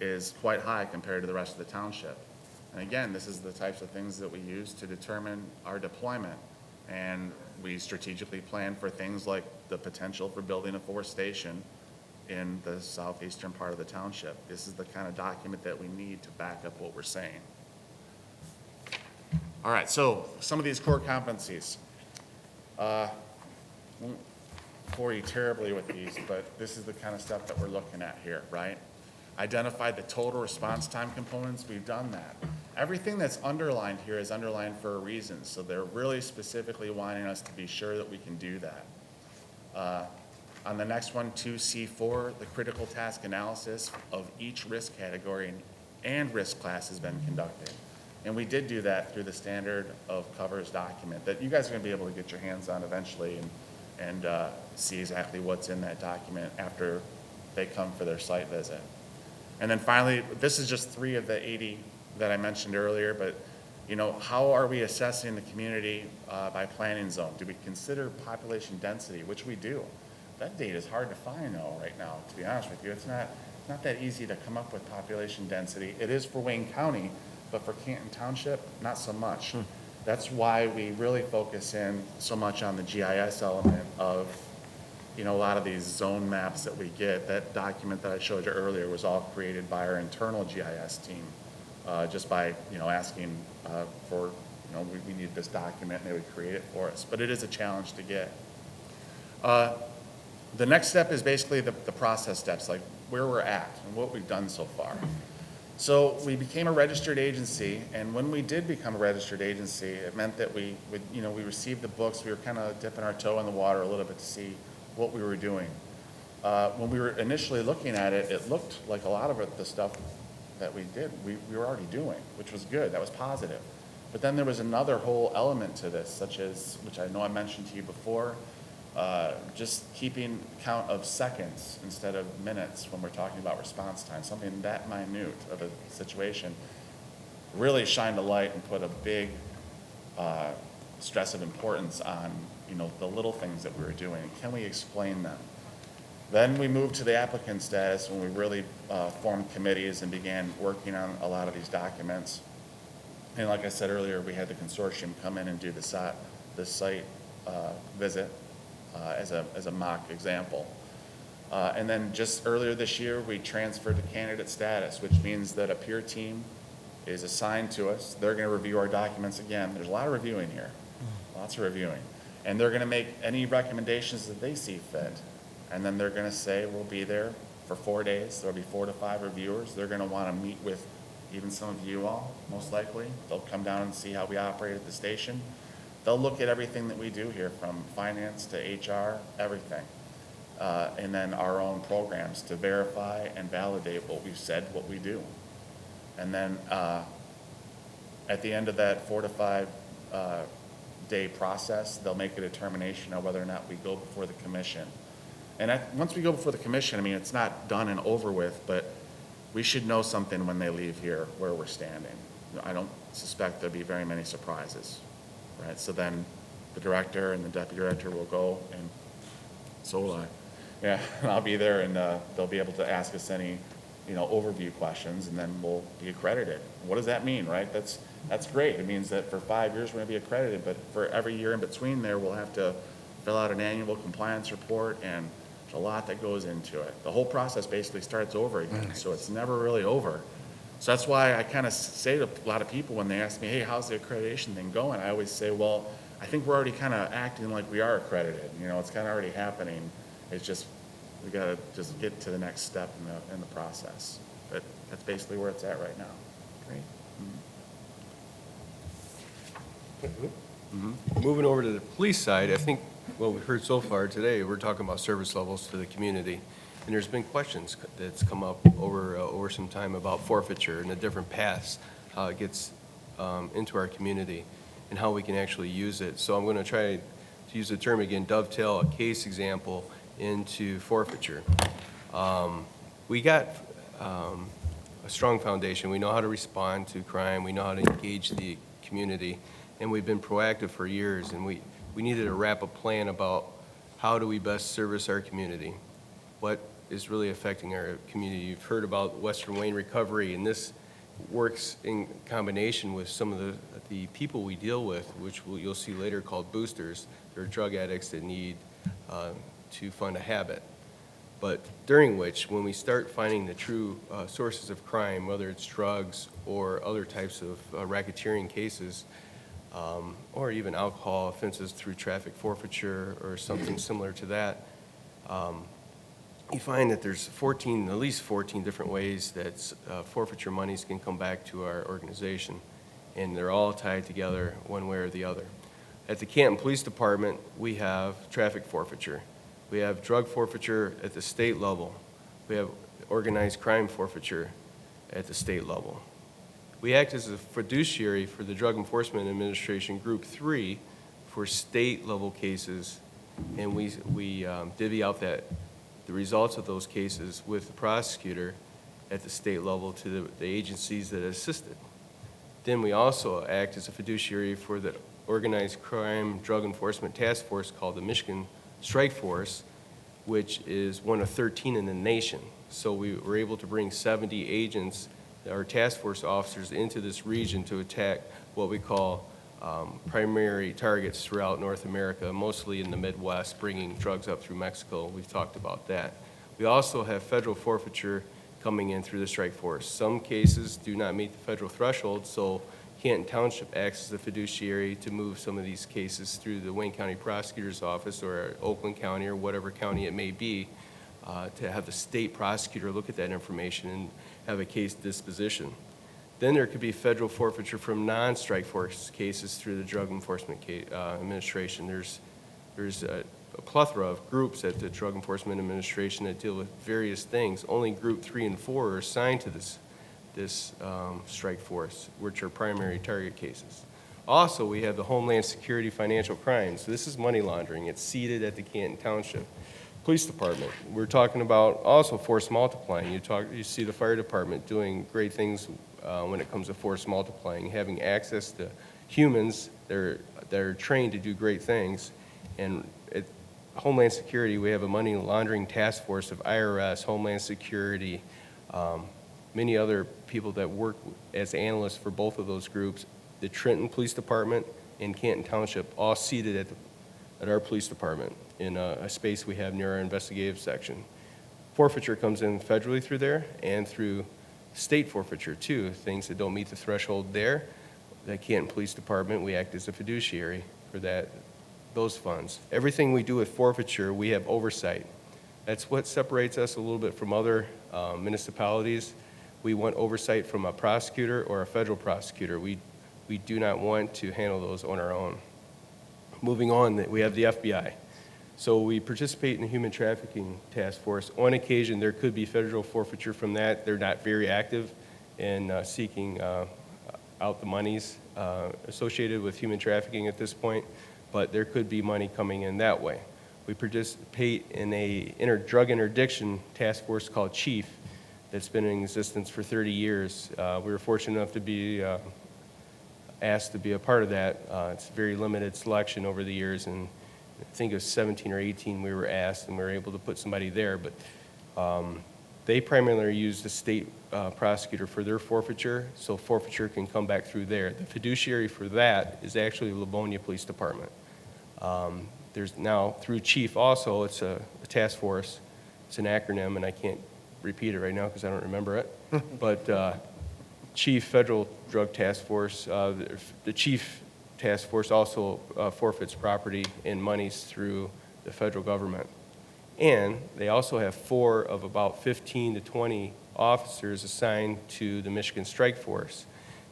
is quite high compared to the rest of the township. And again, this is the types of things that we use to determine our deployment. And we strategically plan for things like the potential for building a fourth station in the southeastern part of the township. This is the kind of document that we need to back up what we're saying. All right, so some of these core competencies. Won't bore you terribly with these, but this is the kind of stuff that we're looking at here, right? Identify the total response time components. We've done that. Everything that's underlined here is underlined for a reason, so they're really specifically wanting us to be sure that we can do that. On the next one, 2C4, the critical task analysis of each risk category and risk class has been conducted. And we did do that through the standard of covers document that you guys are going to be able to get your hands on eventually and see exactly what's in that document after they come for their site visit. And then finally, this is just 3 of the 80 that I mentioned earlier, but how are we assessing the community by planning zone? Do we consider population density, which we do? That data is hard to find though right now, to be honest with you. It's not that easy to come up with population density. It is for Wayne County, but for Canton Township, not so much. That's why we really focus in so much on the GIS element of a lot of these zone maps that we get. That document that I showed you earlier was all created by our internal GIS team, just by asking for we need this document, and they would create it for us. But it is a challenge to get. The next step is basically the process steps, like where we're at and what we've done so far. So we became a registered agency, and when we did become a registered agency, it meant that we received the books. We were kind of dipping our toe in the water a little bit to see what we were doing. When we were initially looking at it, it looked like a lot of the stuff that we did, we were already doing, which was good. That was positive. But then there was another whole element to this, such as, which I know I mentioned to you before, just keeping count of seconds instead of minutes when we're talking about response time. Something that minute of a situation really shined a light and put a big stress of importance on the little things that we were doing. Can we explain them? Then we moved to the applicant status when we really formed committees and began working on a lot of these documents. And like I said earlier, we had the consortium come in and do the site visit as a mock example. And then just earlier this year, we transferred to candidate status, which means that a peer team is assigned to us. They're going to review our documents again. There's a lot of reviewing here, lots of reviewing. And they're going to make any recommendations that they see fit. And then they're going to say, we'll be there for 4 days. There'll be 4 to 5 reviewers. They're going to want to meet with even some of you all, most likely. They'll come down and see how we operate at the station. They'll look at everything that we do here, from finance to HR, everything. And then our own programs to verify and validate what we've said, what we do. And then at the end of that 4 to 5 day process, they'll make a determination on whether or not we go before the commission. And once we go before the commission, I mean, it's not done and over with, but we should know something when they leave here where we're standing. I don't suspect there'll be very many surprises, right? So then the director and the deputy director will go, and so will I. Yeah, I'll be there, and they'll be able to ask us any, overview questions, and then we'll be accredited. What does that mean, right? That's great. It means that for 5 years we're going to be accredited, but for every year in between there, we'll have to fill out an annual compliance report, and there's a lot that goes into it. The whole process basically starts over again, so it's never really over. So that's why I kind of say to a lot of people when they ask me, hey, how's the accreditation thing going? I always say, well, I think we're already kind of acting like we are accredited. It's kind of already happening. It's just, we got to just get to the next step in the process. But that's basically where it's at right now. Great. Moving over to the police side, I think what we've heard so far today, we're talking about service levels to the community. And there's been questions that's come up over some time about forfeiture and the different paths, how it gets into our community and how we can actually use it. So I'm going to try to use the term again, dovetail a case example into forfeiture. We got a strong foundation. We know how to respond to crime. We know how to engage the community. And we've been proactive for years. And we needed to wrap a plan about how do we best service our community. What is really affecting our community. You've heard about Western Wayne recovery, and this works in combination with some of the people we deal with, which you'll see later called boosters. They're drug addicts that need to fund a habit. But during which, when we start finding the true sources of crime, whether it's drugs or other types of racketeering cases, or even alcohol offenses through traffic forfeiture or something similar to that, you find that there's at least 14 different ways that forfeiture monies can come back to our organization, and they're all tied together one way or the other. At the Canton Police Department, we have traffic forfeiture. We have drug forfeiture at the state level. We have organized crime forfeiture at the state level. We act as a fiduciary for the Drug Enforcement Administration Group 3 for state level cases, and we divvy out the results of those cases with the prosecutor at the state level to the agencies that assisted. Then we also act as a fiduciary for the Organized Crime Drug Enforcement Task Force called the Michigan Strike Force, which is one of 13 in the nation. So we were able to bring 70 agents, our task force officers, into this region to attack what we call primary targets throughout North America, mostly in the Midwest, bringing drugs up through Mexico. We've talked about that. We also have federal forfeiture coming in through the strike force. Some cases do not meet the federal threshold, so Canton Township acts as a fiduciary to move some of these cases through the Wayne County Prosecutor's Office or Oakland County or whatever county it may be, to have the state prosecutor look at that information and have a case disposition. Then there could be federal forfeiture from non-strike force cases through the Drug Enforcement Administration. There's a plethora of groups at the Drug Enforcement Administration that deal with various things. Only Group 3 and 4 are assigned to this strike force, which are primary target cases. Also, we have the Homeland Security Financial Crimes. This is money laundering. It's seated at the Canton Township Police Department. We're talking about also force multiplying. You see the fire department doing great things when it comes to force multiplying, having access to humans that are trained to do great things. And at Homeland Security, we have a money laundering task force of IRS, Homeland Security, many other people that work as analysts for both of those groups. The Trenton Police Department and Canton Township, all seated at at our police department in a space we have near our investigative section. Forfeiture comes in federally through there and through state forfeiture too. Things that don't meet the threshold there, that Canton Police Department, we act as a fiduciary for those funds. Everything we do with forfeiture, we have oversight. That's what separates us a little bit from other municipalities. We want oversight from a prosecutor or a federal prosecutor. We do not want to handle those on our own. Moving on, we have the FBI. So we participate in the human trafficking task force. On occasion, there could be federal forfeiture from that. They're not very active in seeking out the monies associated with human trafficking at this point, but there could be money coming in that way. We participate in a drug interdiction task force called CHIEF that's been in existence for 30 years. We were fortunate enough to be asked to be a part of that. It's very limited selection over the years, and I think it was 17 or 18 we were asked, and we were able to put somebody there. But they primarily use the state prosecutor for their forfeiture, so forfeiture can come back through there. The fiduciary for that is actually Livonia Police Department. There's now, through CHIEF also, it's a task force. It's an acronym, and I can't repeat it right now because I don't remember it. But CHIEF Federal Drug Task Force, the CHIEF Task Force also forfeits property and monies through the federal government. And they also have 4 of about 15 to 20 officers assigned to the Michigan Strike Force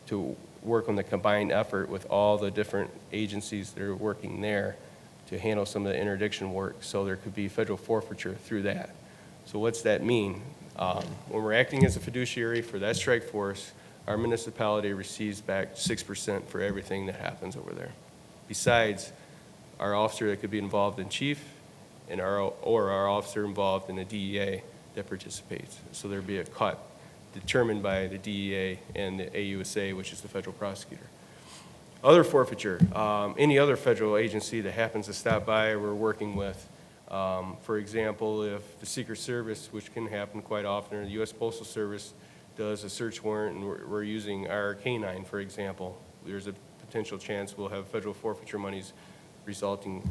to work on the combined effort with all the different agencies that are working there to handle some of the interdiction work. So there could be federal forfeiture through that. So what's that mean? When we're acting as a fiduciary for that strike force, our municipality receives back 6% for everything that happens over there. Besides, our officer that could be involved in CHIEF and our officer involved in the DEA that participates. So there'd be a cut determined by the DEA and the AUSA, which is the federal prosecutor. Other forfeiture, any other federal agency that happens to stop by, we're working with. For example, if the Secret Service, which can happen quite often, or the U.S. Postal Service does a search warrant and we're using our canine, for example, there's a potential chance we'll have federal forfeiture monies resulting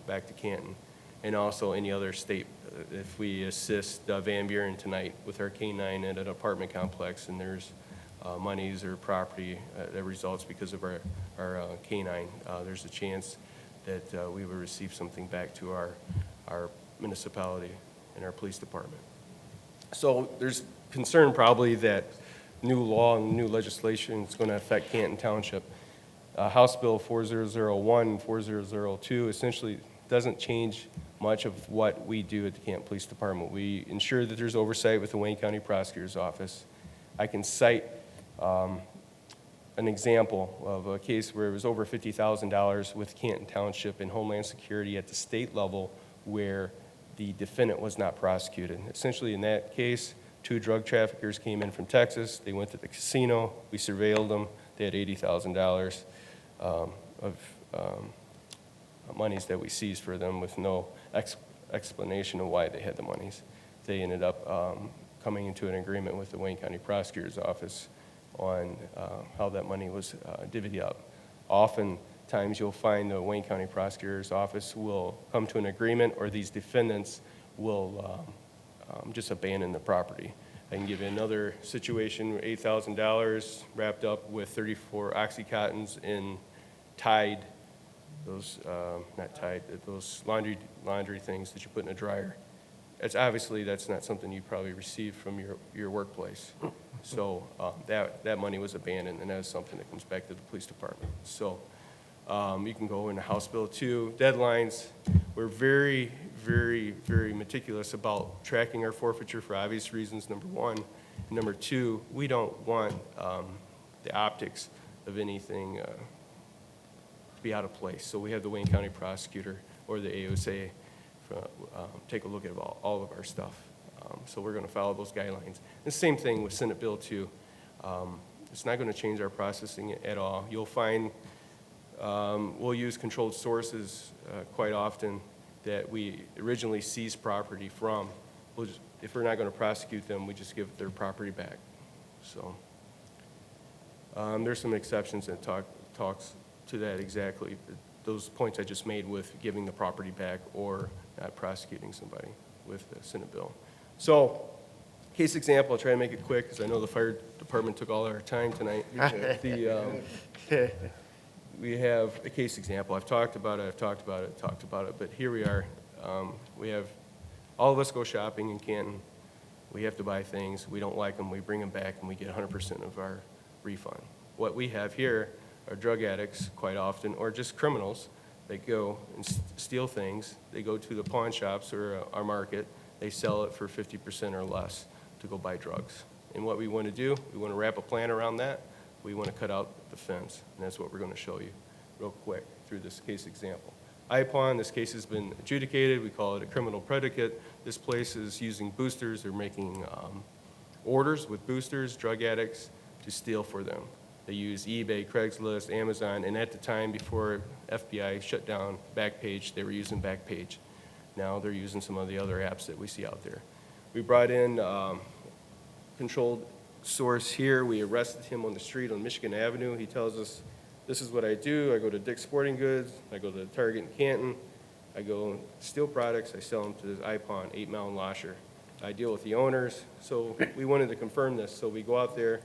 back to Canton. And also any other state, if we assist Van Buren tonight with our canine at an apartment complex and there's monies or property that results because of our canine, there's a chance that we would receive something back to our municipality and our police department. So there's concern probably that new law and new legislation is going to affect Canton Township. House Bill 4001 and 4002 essentially doesn't change much of what we do at the Canton Police Department. We ensure that there's oversight with the Wayne County Prosecutor's Office. I can cite an example of a case where it was over $50,000 with Canton Township and Homeland Security at the state level where the defendant was not prosecuted. Essentially in that case, 2 drug traffickers came in from Texas. They went to the casino. We surveilled them. They had $80,000 of monies that we seized for them with no explanation of why they had the monies. They ended up coming into an agreement with the Wayne County Prosecutor's Office on how that money was divvied up. Oftentimes you'll find the Wayne County Prosecutor's Office will come to an agreement or these defendants will just abandon the property. I can give you another situation where $8,000 wrapped up with 34 Oxycontins in Tide, those, not Tide, those laundry things that you put in a dryer. That's not something you probably received from your workplace. So that money was abandoned, and that is something that comes back to the police department. So you can go into House Bill 2. Deadlines, we're very, very, very meticulous about tracking our forfeiture for obvious reasons, number one. And number two, we don't want the optics of anything to be out of place. So we have the Wayne County Prosecutor or the AUSA take a look at all of our stuff. So we're going to follow those guidelines. The same thing with Senate Bill 2. It's not going to change our processing at all. You'll find we'll use controlled sources quite often that we originally seized property from. If we're not going to prosecute them, we just give their property back. So there's some exceptions that talks to that exactly. those points I just made with giving the property back or not prosecuting somebody with the Senate bill. So, case example, I'll try to make it quick because I know the fire department took all our time tonight. We have a case example. I've talked about it, but here we are. We have, all of us go shopping in Canton. We have to buy things. We don't like them. We bring them back and we get 100% of our refund. What we have here are drug addicts quite often, or just criminals. They go and steal things. They go to the pawn shops or our market. They sell it for 50% or less to go buy drugs. And what we want to do, we want to wrap a plan around that. We want to cut out the fence, and that's what we're going to show you real quick through this case example. IPON, this case has been adjudicated. We call it a criminal predicate. This place is using boosters. They're making orders with boosters, drug addicts, to steal for them. They use eBay, Craigslist, Amazon, and at the time before FBI shut down Backpage, they were using Backpage. Now they're using some of the other apps that we see out there. We brought in controlled source here. We arrested him on the street on Michigan Avenue. He tells us, this is what I do. I go to Dick's Sporting Goods. I go to Target in Canton. I go steal products. I sell them to this IPON, 8 Mile and Lasher. I deal with the owners. So we wanted to confirm this. So we go out there.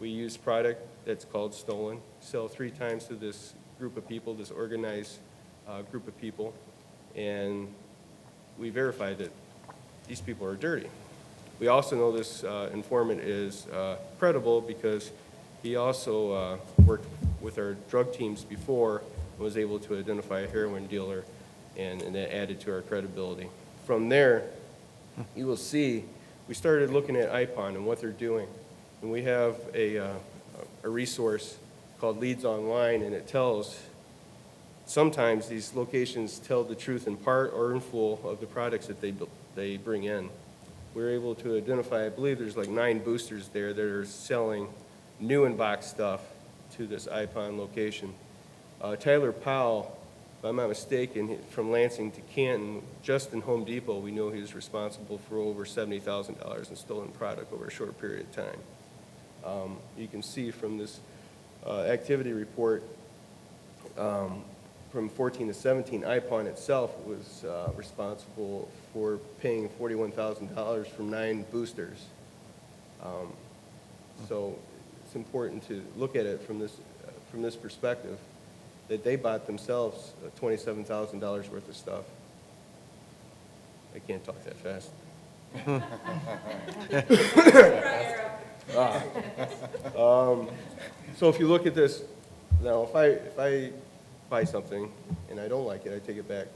We use product that's called stolen, sell 3 times to this group of people, this organized group of people, and we verify that these people are dirty. We also know this informant is credible because he also worked with our drug teams before and was able to identify a heroin dealer, and that added to our credibility. From there, you will see we started looking at IPON and what they're doing. And we have a resource called Leads Online, and it tells, sometimes these locations tell the truth in part or in full of the products that they bring in. We're able to identify, I believe there's like 9 boosters there that are selling new in-box stuff to this IPON location. Tyler Powell, if I'm not mistaken, from Lansing to Canton, just in Home Depot, we know he was responsible for over $70,000 in stolen product over a short period of time. You can see from this activity report, from 14 to 17, IPON itself was responsible for paying $41,000 from 9 boosters. So it's important to look at it from this perspective, that they bought themselves $27,000 worth of stuff. I can't talk that fast. So if you look at this, now if I buy something and I don't like it, I take it back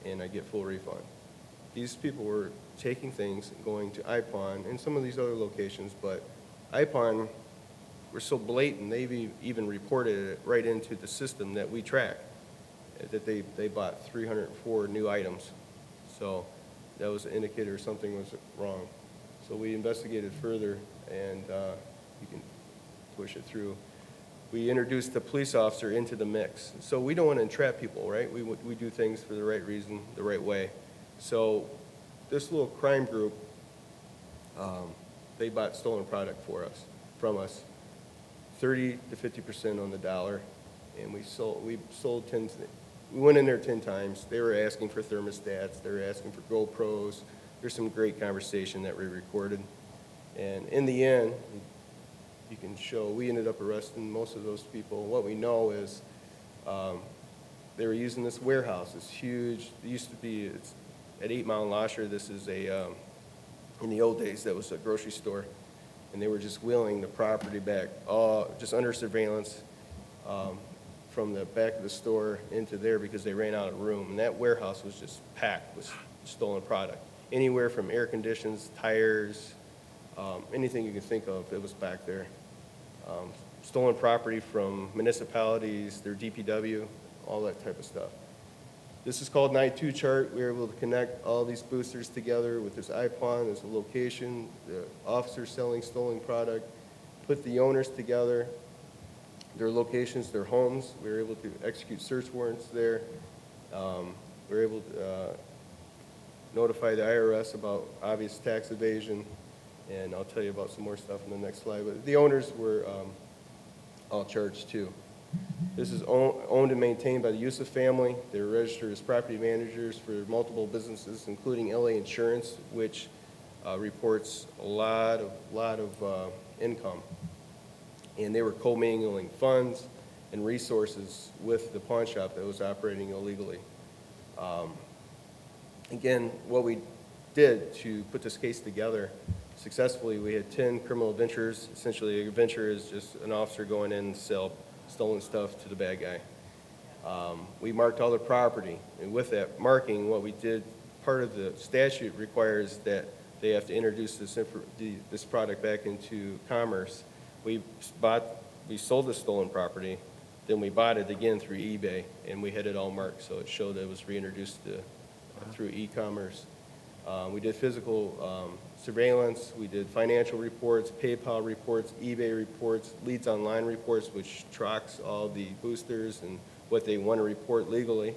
and I get full refund. These people were taking things and going to IPON and some of these other locations, but IPON were so blatant, they've even reported it right into the system that we track, that they bought 304 new items. So that was an indicator something was wrong. So we investigated further, and you can push it through. We introduced the police officer into the mix. So we don't want to entrap people, right? We do things for the right reason, the right way. So this little crime group, they bought stolen product from us, 30 to 50% on the dollar, and we sold 10. We went in there 10 times. They were asking for thermostats. They were asking for GoPros. There's some great conversation that we recorded, and in the end, you can show we ended up arresting most of those people. What we know is they were using this warehouse. It's huge. It used to be at 8 Mile and Lasher. This is in the old days, that was a grocery store. And they were just wheeling the property back, just under surveillance from the back of the store into there because they ran out of room. And that warehouse was just packed with stolen product. Anywhere from air conditions, tires, anything you can think of, it was back there. Stolen property from municipalities, their DPW, all that type of stuff. This is called Night 2 chart. We were able to connect all these boosters together with this IPON, there's a location, the officers selling stolen product, put the owners together, their locations, their homes. We were able to execute search warrants there. We were able to notify the IRS about obvious tax evasion, and I'll tell you about some more stuff in the next slide. But the owners were all charged too. This is owned and maintained by the Yusuf family. They're registered as property managers for multiple businesses, including LA Insurance, which reports a lot of income. And they were commingling funds and resources with the pawn shop that was operating illegally. Again, what we did to put this case together successfully, we had 10 criminal ventures. Essentially, a venture is just an officer going in to sell stolen stuff to the bad guy. We marked all the property, and with that marking, what we did, part of the statute requires that they have to introduce this product back into commerce. We sold the stolen property, then we bought it again through eBay, and we had it all marked, so it showed that it was reintroduced through e-commerce. We did physical surveillance, we did financial reports, PayPal reports, eBay reports, leads online reports, which tracks all the boosters and what they want to report legally.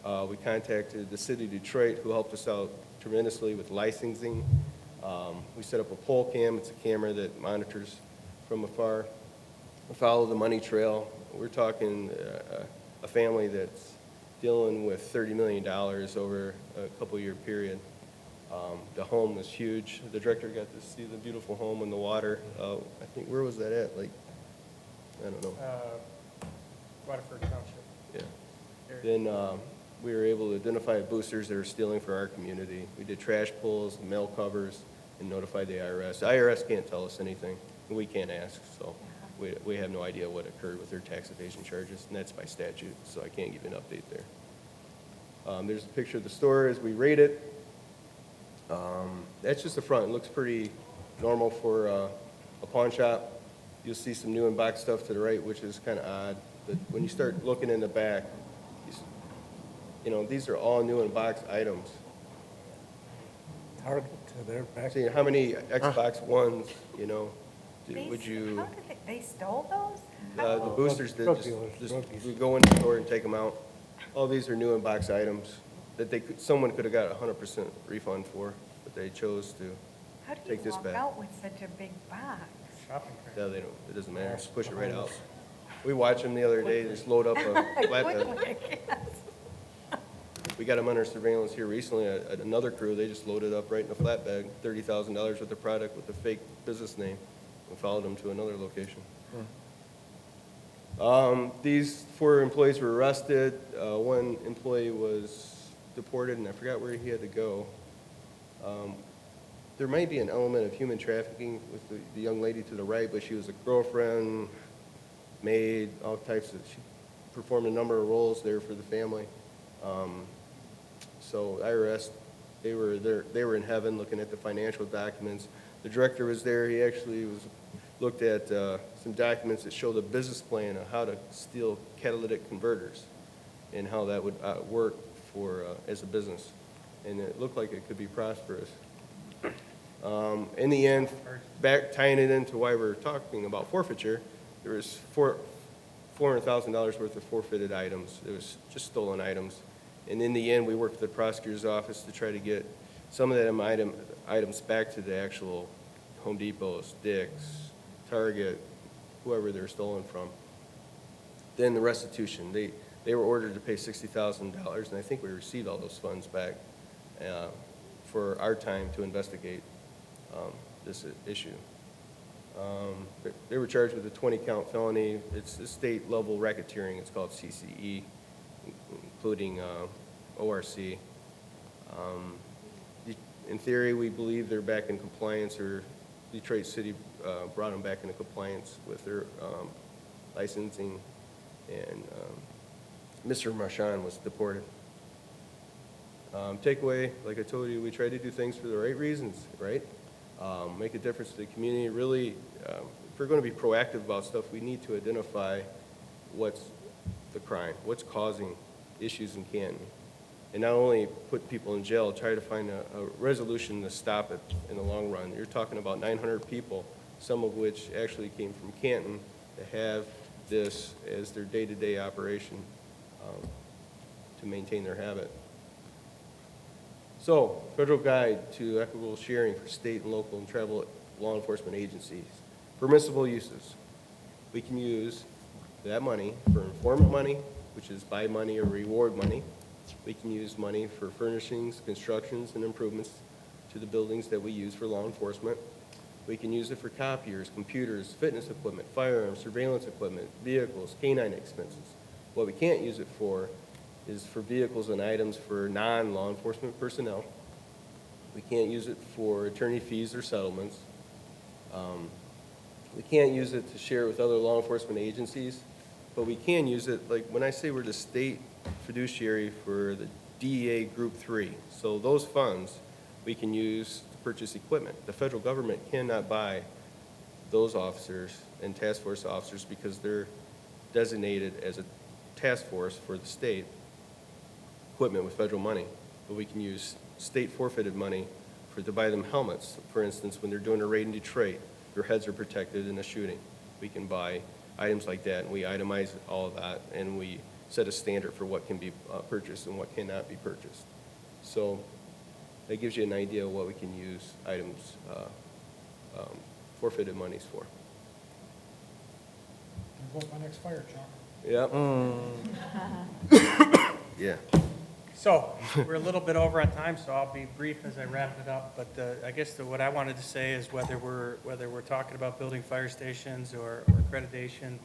We contacted the city of Detroit, who helped us out tremendously with licensing. We set up a pole cam. It's a camera that monitors from afar. We follow the money trail. We're talking a family that's dealing with $30 million over a couple-year period. The home was huge. The director got to see the beautiful home in the water. I think, where was that at? Like, I don't know. Waterford Township. Yeah. Then we were able to identify boosters that are stealing from our community. We did trash pulls, mail covers, and notified the IRS. The IRS can't tell us anything, and we can't ask, so we have no idea what occurred with their tax evasion charges, and that's by statute, so I can't give you an update there. There's a picture of the store as we rate it. That's just the front. It looks pretty normal for a pawn shop. You'll see some new in-box stuff to the right, which is kind of odd. But when you start looking in the back, these are all new in-box items. Target to their back. See, how many Xbox Ones, would you... How did they stole those? The boosters did Drug dealers, just drug dealers. we go in the store and take them out. All these are new in-box items that someone could have got a 100% refund for, but they chose to. How do you Take this walk back. out with such a big box? Shopping cart. No, they don't. It doesn't matter. Just push it right out. We watched them the other day. Just load up a flatbed. Quickly, yes. We got them under surveillance here recently at another crew. They just loaded up right in a flatbed, $30,000 worth of product with a fake business name, and followed them to another location. These 4 employees were arrested. One employee was deported, and I forgot where he had to go. There might be an element of human trafficking with the young lady to the right, but she was a girlfriend, maid, all types of, she performed a number of roles there for the family. So IRS, they were there, they were in heaven looking at the financial documents. The director was there. He actually looked at some documents that showed a business plan of how to steal catalytic converters and how that would work for as a business. And it looked like it could be prosperous. In the end, tying it into why we're talking about forfeiture, there was $400,000 worth of forfeited items. It was just stolen items. And in the end, we worked with the prosecutor's office to try to get some of them items back to the actual Home Depots, Dick's, Target, whoever they're stolen from. Then the restitution. They were ordered to pay $60,000, and I think we received all those funds back for our time to investigate this issue. They were charged with a 20-count felony. It's a state-level racketeering. It's called CCE, including ORC. In theory, we believe they're back in compliance, or Detroit City brought them back into compliance with their licensing, and Mr. Marchand was deported. Takeaway, like I told you, we try to do things for the right reasons, right? Make a difference to the community. Really, if we're going to be proactive about stuff, we need to identify what's the crime, what's causing issues in Canton. And not only put people in jail, try to find a resolution to stop it in the long run. You're talking about 900 people, some of which actually came from Canton, to have this as their day-to-day operation to maintain their habit. So, federal guide to equitable sharing for state and local and tribal law enforcement agencies. Permissible uses. We can use that money for informant money, which is buy money or reward money. We can use money for furnishings, constructions, and improvements to the buildings that we use for law enforcement. We can use it for copiers, computers, fitness equipment, firearms, surveillance equipment, vehicles, canine expenses. What we can't use it for is for vehicles and items for non-law enforcement personnel. We can't use it for attorney fees or settlements. We can't use it to share with other law enforcement agencies, but we can use it, like when I say we're the state fiduciary for the DEA Group 3, so those funds we can use to purchase equipment. The federal government cannot buy those officers and task force officers because they're designated as a task force for the state equipment with federal money. But we can use state forfeited money to buy them helmets. For instance, when they're doing a raid in Detroit, their heads are protected in a shooting. We can buy items like that, and we itemize all of that, and we set a standard for what can be purchased and what cannot be purchased. So that gives you an idea of what we can use items, forfeited monies for. Vote my next fire truck. Yep. Yeah. So, we're a little bit over on time, so I'll be brief as I wrap it up. But I guess what I wanted to say is whether we're talking about building fire stations or accreditation,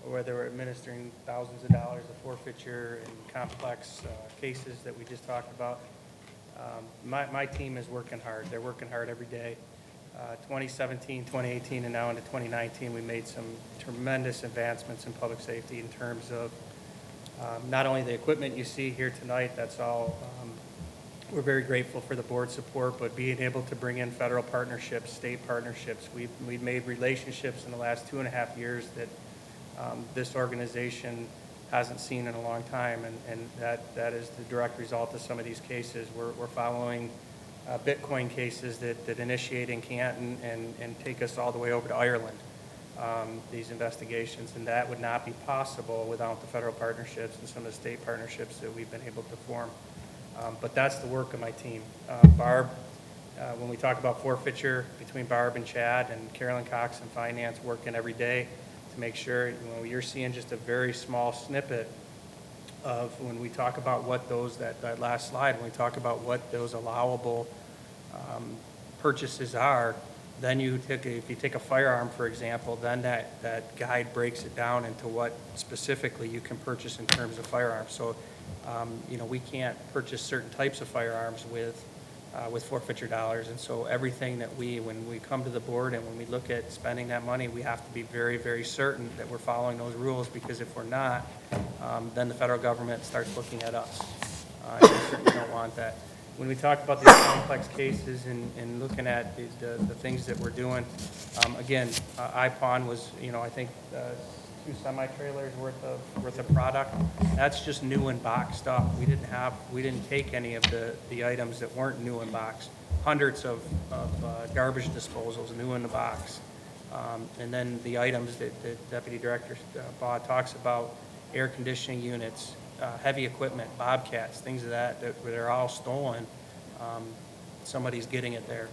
or whether we're administering thousands of dollars of forfeiture and complex cases that we just talked about, my team is working hard. They're working hard every day. 2017, 2018, and now into 2019, we made some tremendous advancements in public safety in terms of not only the equipment you see here tonight, that's all, we're very grateful for the board support, but being able to bring in federal partnerships, state partnerships. We've made relationships in the last 2.5 years that this organization hasn't seen in a long time, and that is the direct result of some of these cases. We're following Bitcoin cases that initiate in Canton and take us all the way over to Ireland. These investigations, and that would not be possible without the federal partnerships and some of the state partnerships that we've been able to form. But that's the work of my team. Barb, when we talk about forfeiture, between Barb and Chad and Carolyn Cox in finance, working every day to make sure, you're seeing just a very small snippet of when we talk about what those, that last slide, when we talk about what those allowable purchases are. Then if you take a firearm, for example, then that guide breaks it down into what specifically you can purchase in terms of firearms. So, we can't purchase certain types of firearms with forfeiture dollars. And so everything that when we come to the board and when we look at spending that money, we have to be very, very certain that we're following those rules, because if we're not, then the federal government starts looking at us. And we certainly don't want that. When we talk about these complex cases and looking at the things that we're doing, again, IPON was, I think 2 semi-trailers worth of product. That's just new in box stuff. We didn't take any of the items that weren't new in box. Hundreds of garbage disposals new in the box. And then the items that Deputy Director Baugh talks about, air conditioning units, heavy equipment, bobcats, things of that are all stolen. Somebody's getting it there.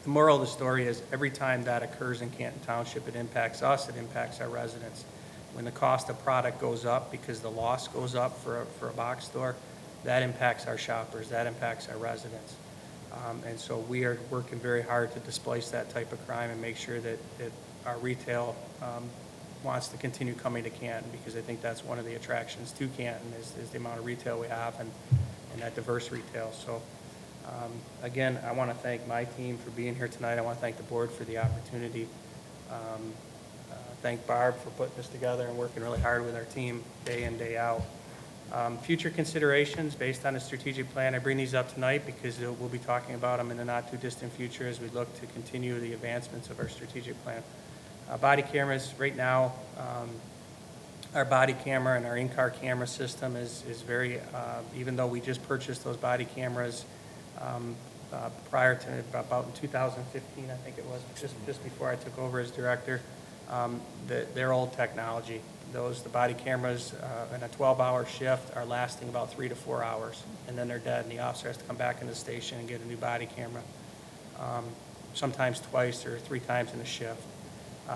The moral of the story is every time that occurs in Canton Township, it impacts us, it impacts our residents. When the cost of product goes up because the loss goes up for a box store, that impacts our shoppers, that impacts our residents. And so we are working very hard to displace that type of crime and make sure that our retail wants to continue coming to Canton, because I think that's one of the attractions to Canton is the amount of retail we have and that diverse retail. So again, I want to thank my team for being here tonight. I want to thank the board for the opportunity. Thank Barb for putting this together and working really hard with our team day in, day out. Future considerations based on the strategic plan. I bring these up tonight because we'll be talking about them in the not too distant future as we look to continue the advancements of our strategic plan. Body cameras, right now, our body camera and our in-car camera system is very, even though we just purchased those body cameras prior to about in 2015, I think it was, just before I took over as director, they're old technology. The body cameras in a 12-hour shift are lasting about 3 to 4 hours, and then they're dead, and the officer has to come back in the station and get a new body camera, sometimes twice or 3 times in a shift.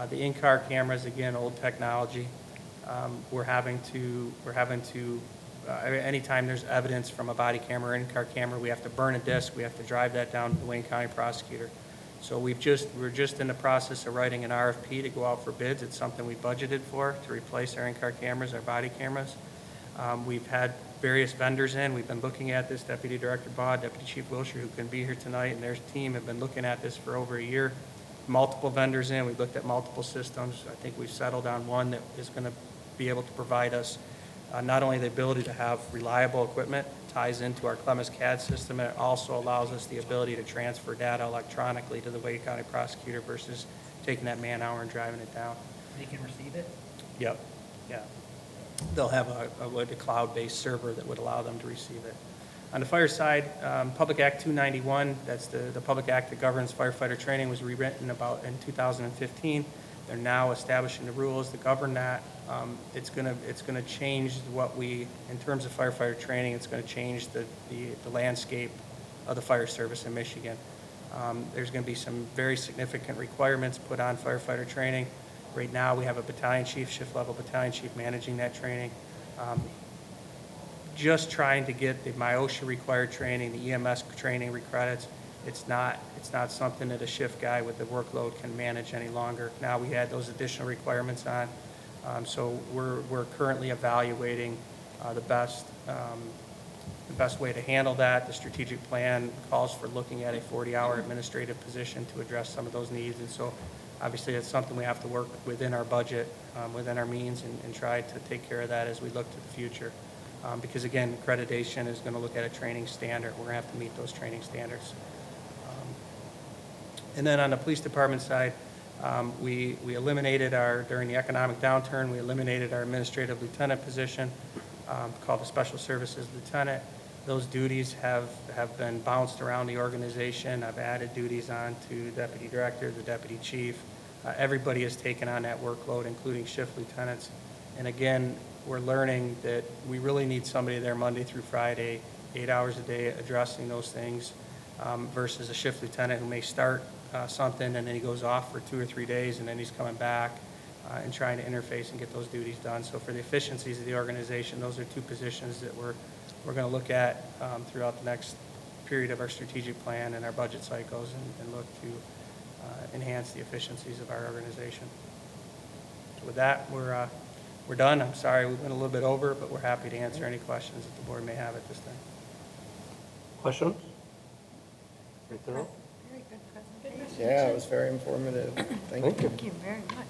The in-car cameras, again, old technology. we're having to, anytime there's evidence from a body camera or in-car camera, we have to burn a disc, we have to drive that down to the Wayne County prosecutor. So we're just in the process of writing an RFP to go out for bids. It's something we budgeted for to replace our in-car cameras, our body cameras. We've had various vendors in. We've been looking at this. Deputy Director Baugh, Deputy Chief Wilshire, who couldn't be here tonight, and their team have been looking at this for over a year. Multiple vendors in. We've looked at multiple systems. I think we've settled on one that is going to be able to provide us not only the ability to have reliable equipment, ties into our Clemens CAD system, and it also allows us the ability to transfer data electronically to the Wayne County prosecutor versus taking that man-hour and driving it down. They can receive it? Yep, yeah. They'll have a cloud-based server that would allow them to receive it. On the fire side, Public Act 291, that's the public act that governs firefighter training, was rewritten about in 2015. They're now establishing the rules that govern that. It's gonna change what we, in terms of firefighter training, it's gonna change the landscape of the fire service in Michigan. There's gonna be some very significant requirements put on firefighter training. Right now, we have a battalion chief, shift level battalion chief managing that training. Just trying to get the MIOSHA required training, the EMS training credits. It's not something that a shift guy with the workload can manage any longer. Now we had those additional requirements on, so we're currently evaluating the best way to handle that. The strategic plan calls for looking at a 40-hour administrative position to address some of those needs, and so obviously it's something we have to work within our budget, within our means, and try to take care of that as we look to the future. Because again, accreditation is going to look at a training standard. We're going to have to meet those training standards. And then on the police department side, we eliminated during the economic downturn, we eliminated our administrative lieutenant position called the Special Services Lieutenant. Those duties have been bounced around the organization. I've added duties on to Deputy Director, the Deputy Chief. Everybody has taken on that workload, including shift lieutenants. And again, we're learning that we really need somebody there Monday through Friday, 8 hours a day, addressing those things, versus a shift lieutenant who may start something and then he goes off for 2 or 3 days and then he's coming back and trying to interface and get those duties done. So for the efficiencies of the organization, those are two positions that we're going to look at throughout the next period of our strategic plan and our budget cycles, and look to enhance the efficiencies of our organization. So with that, we're done. I'm sorry we went a little bit over, but we're happy to answer any questions that the board may have at this time. Questions? Right there. Very good presentation. Yeah, it was very informative. Thank you. Thank you very much.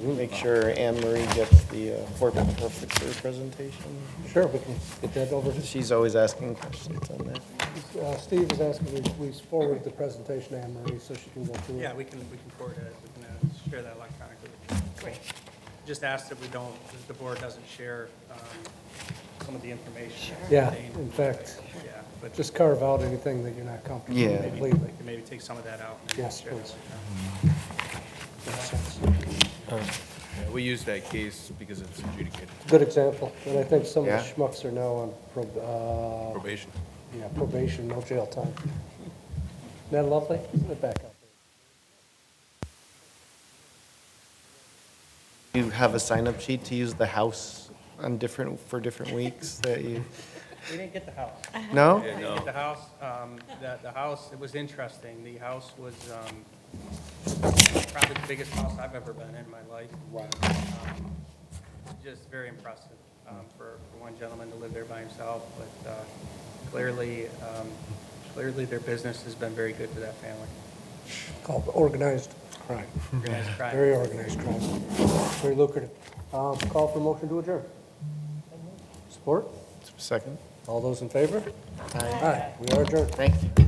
Yeah. Make sure Anne Marie gets the Fort Prefecture presentation. Sure, we can get that over to She's always asking questions on that. Steve is asking we forward the presentation to Anne Marie so she can go through it. Yeah, we can forward it. We can share that electronically. Great. Just ask that the board doesn't share some of the information. Yeah, contained. in fact, Yeah, but just carve out anything that you're not comfortable Yeah. with completely. maybe take some of that out. and Yes, share that please. with Makes sense. Yeah, we use that case because it's adjudicated. Good example, and I think some of the Yeah. schmucks are now on Probation. probation, no jail time. Isn't that lovely? Isn't it back up? You have a sign-up sheet to use the house on for different weeks that you, We didn't get the house. no? We didn't get the house. The house, it was interesting. The house was probably the biggest house I've ever been in my life. Wow. Just very impressive for one gentleman to live there by himself, but clearly their business has been very good to that family. Called organized crime. Organized crime. Very organized crime. Very lucrative. Call for motion to adjourn. Support? Second? All those in favor? Aye. We are adjourned. Thank you.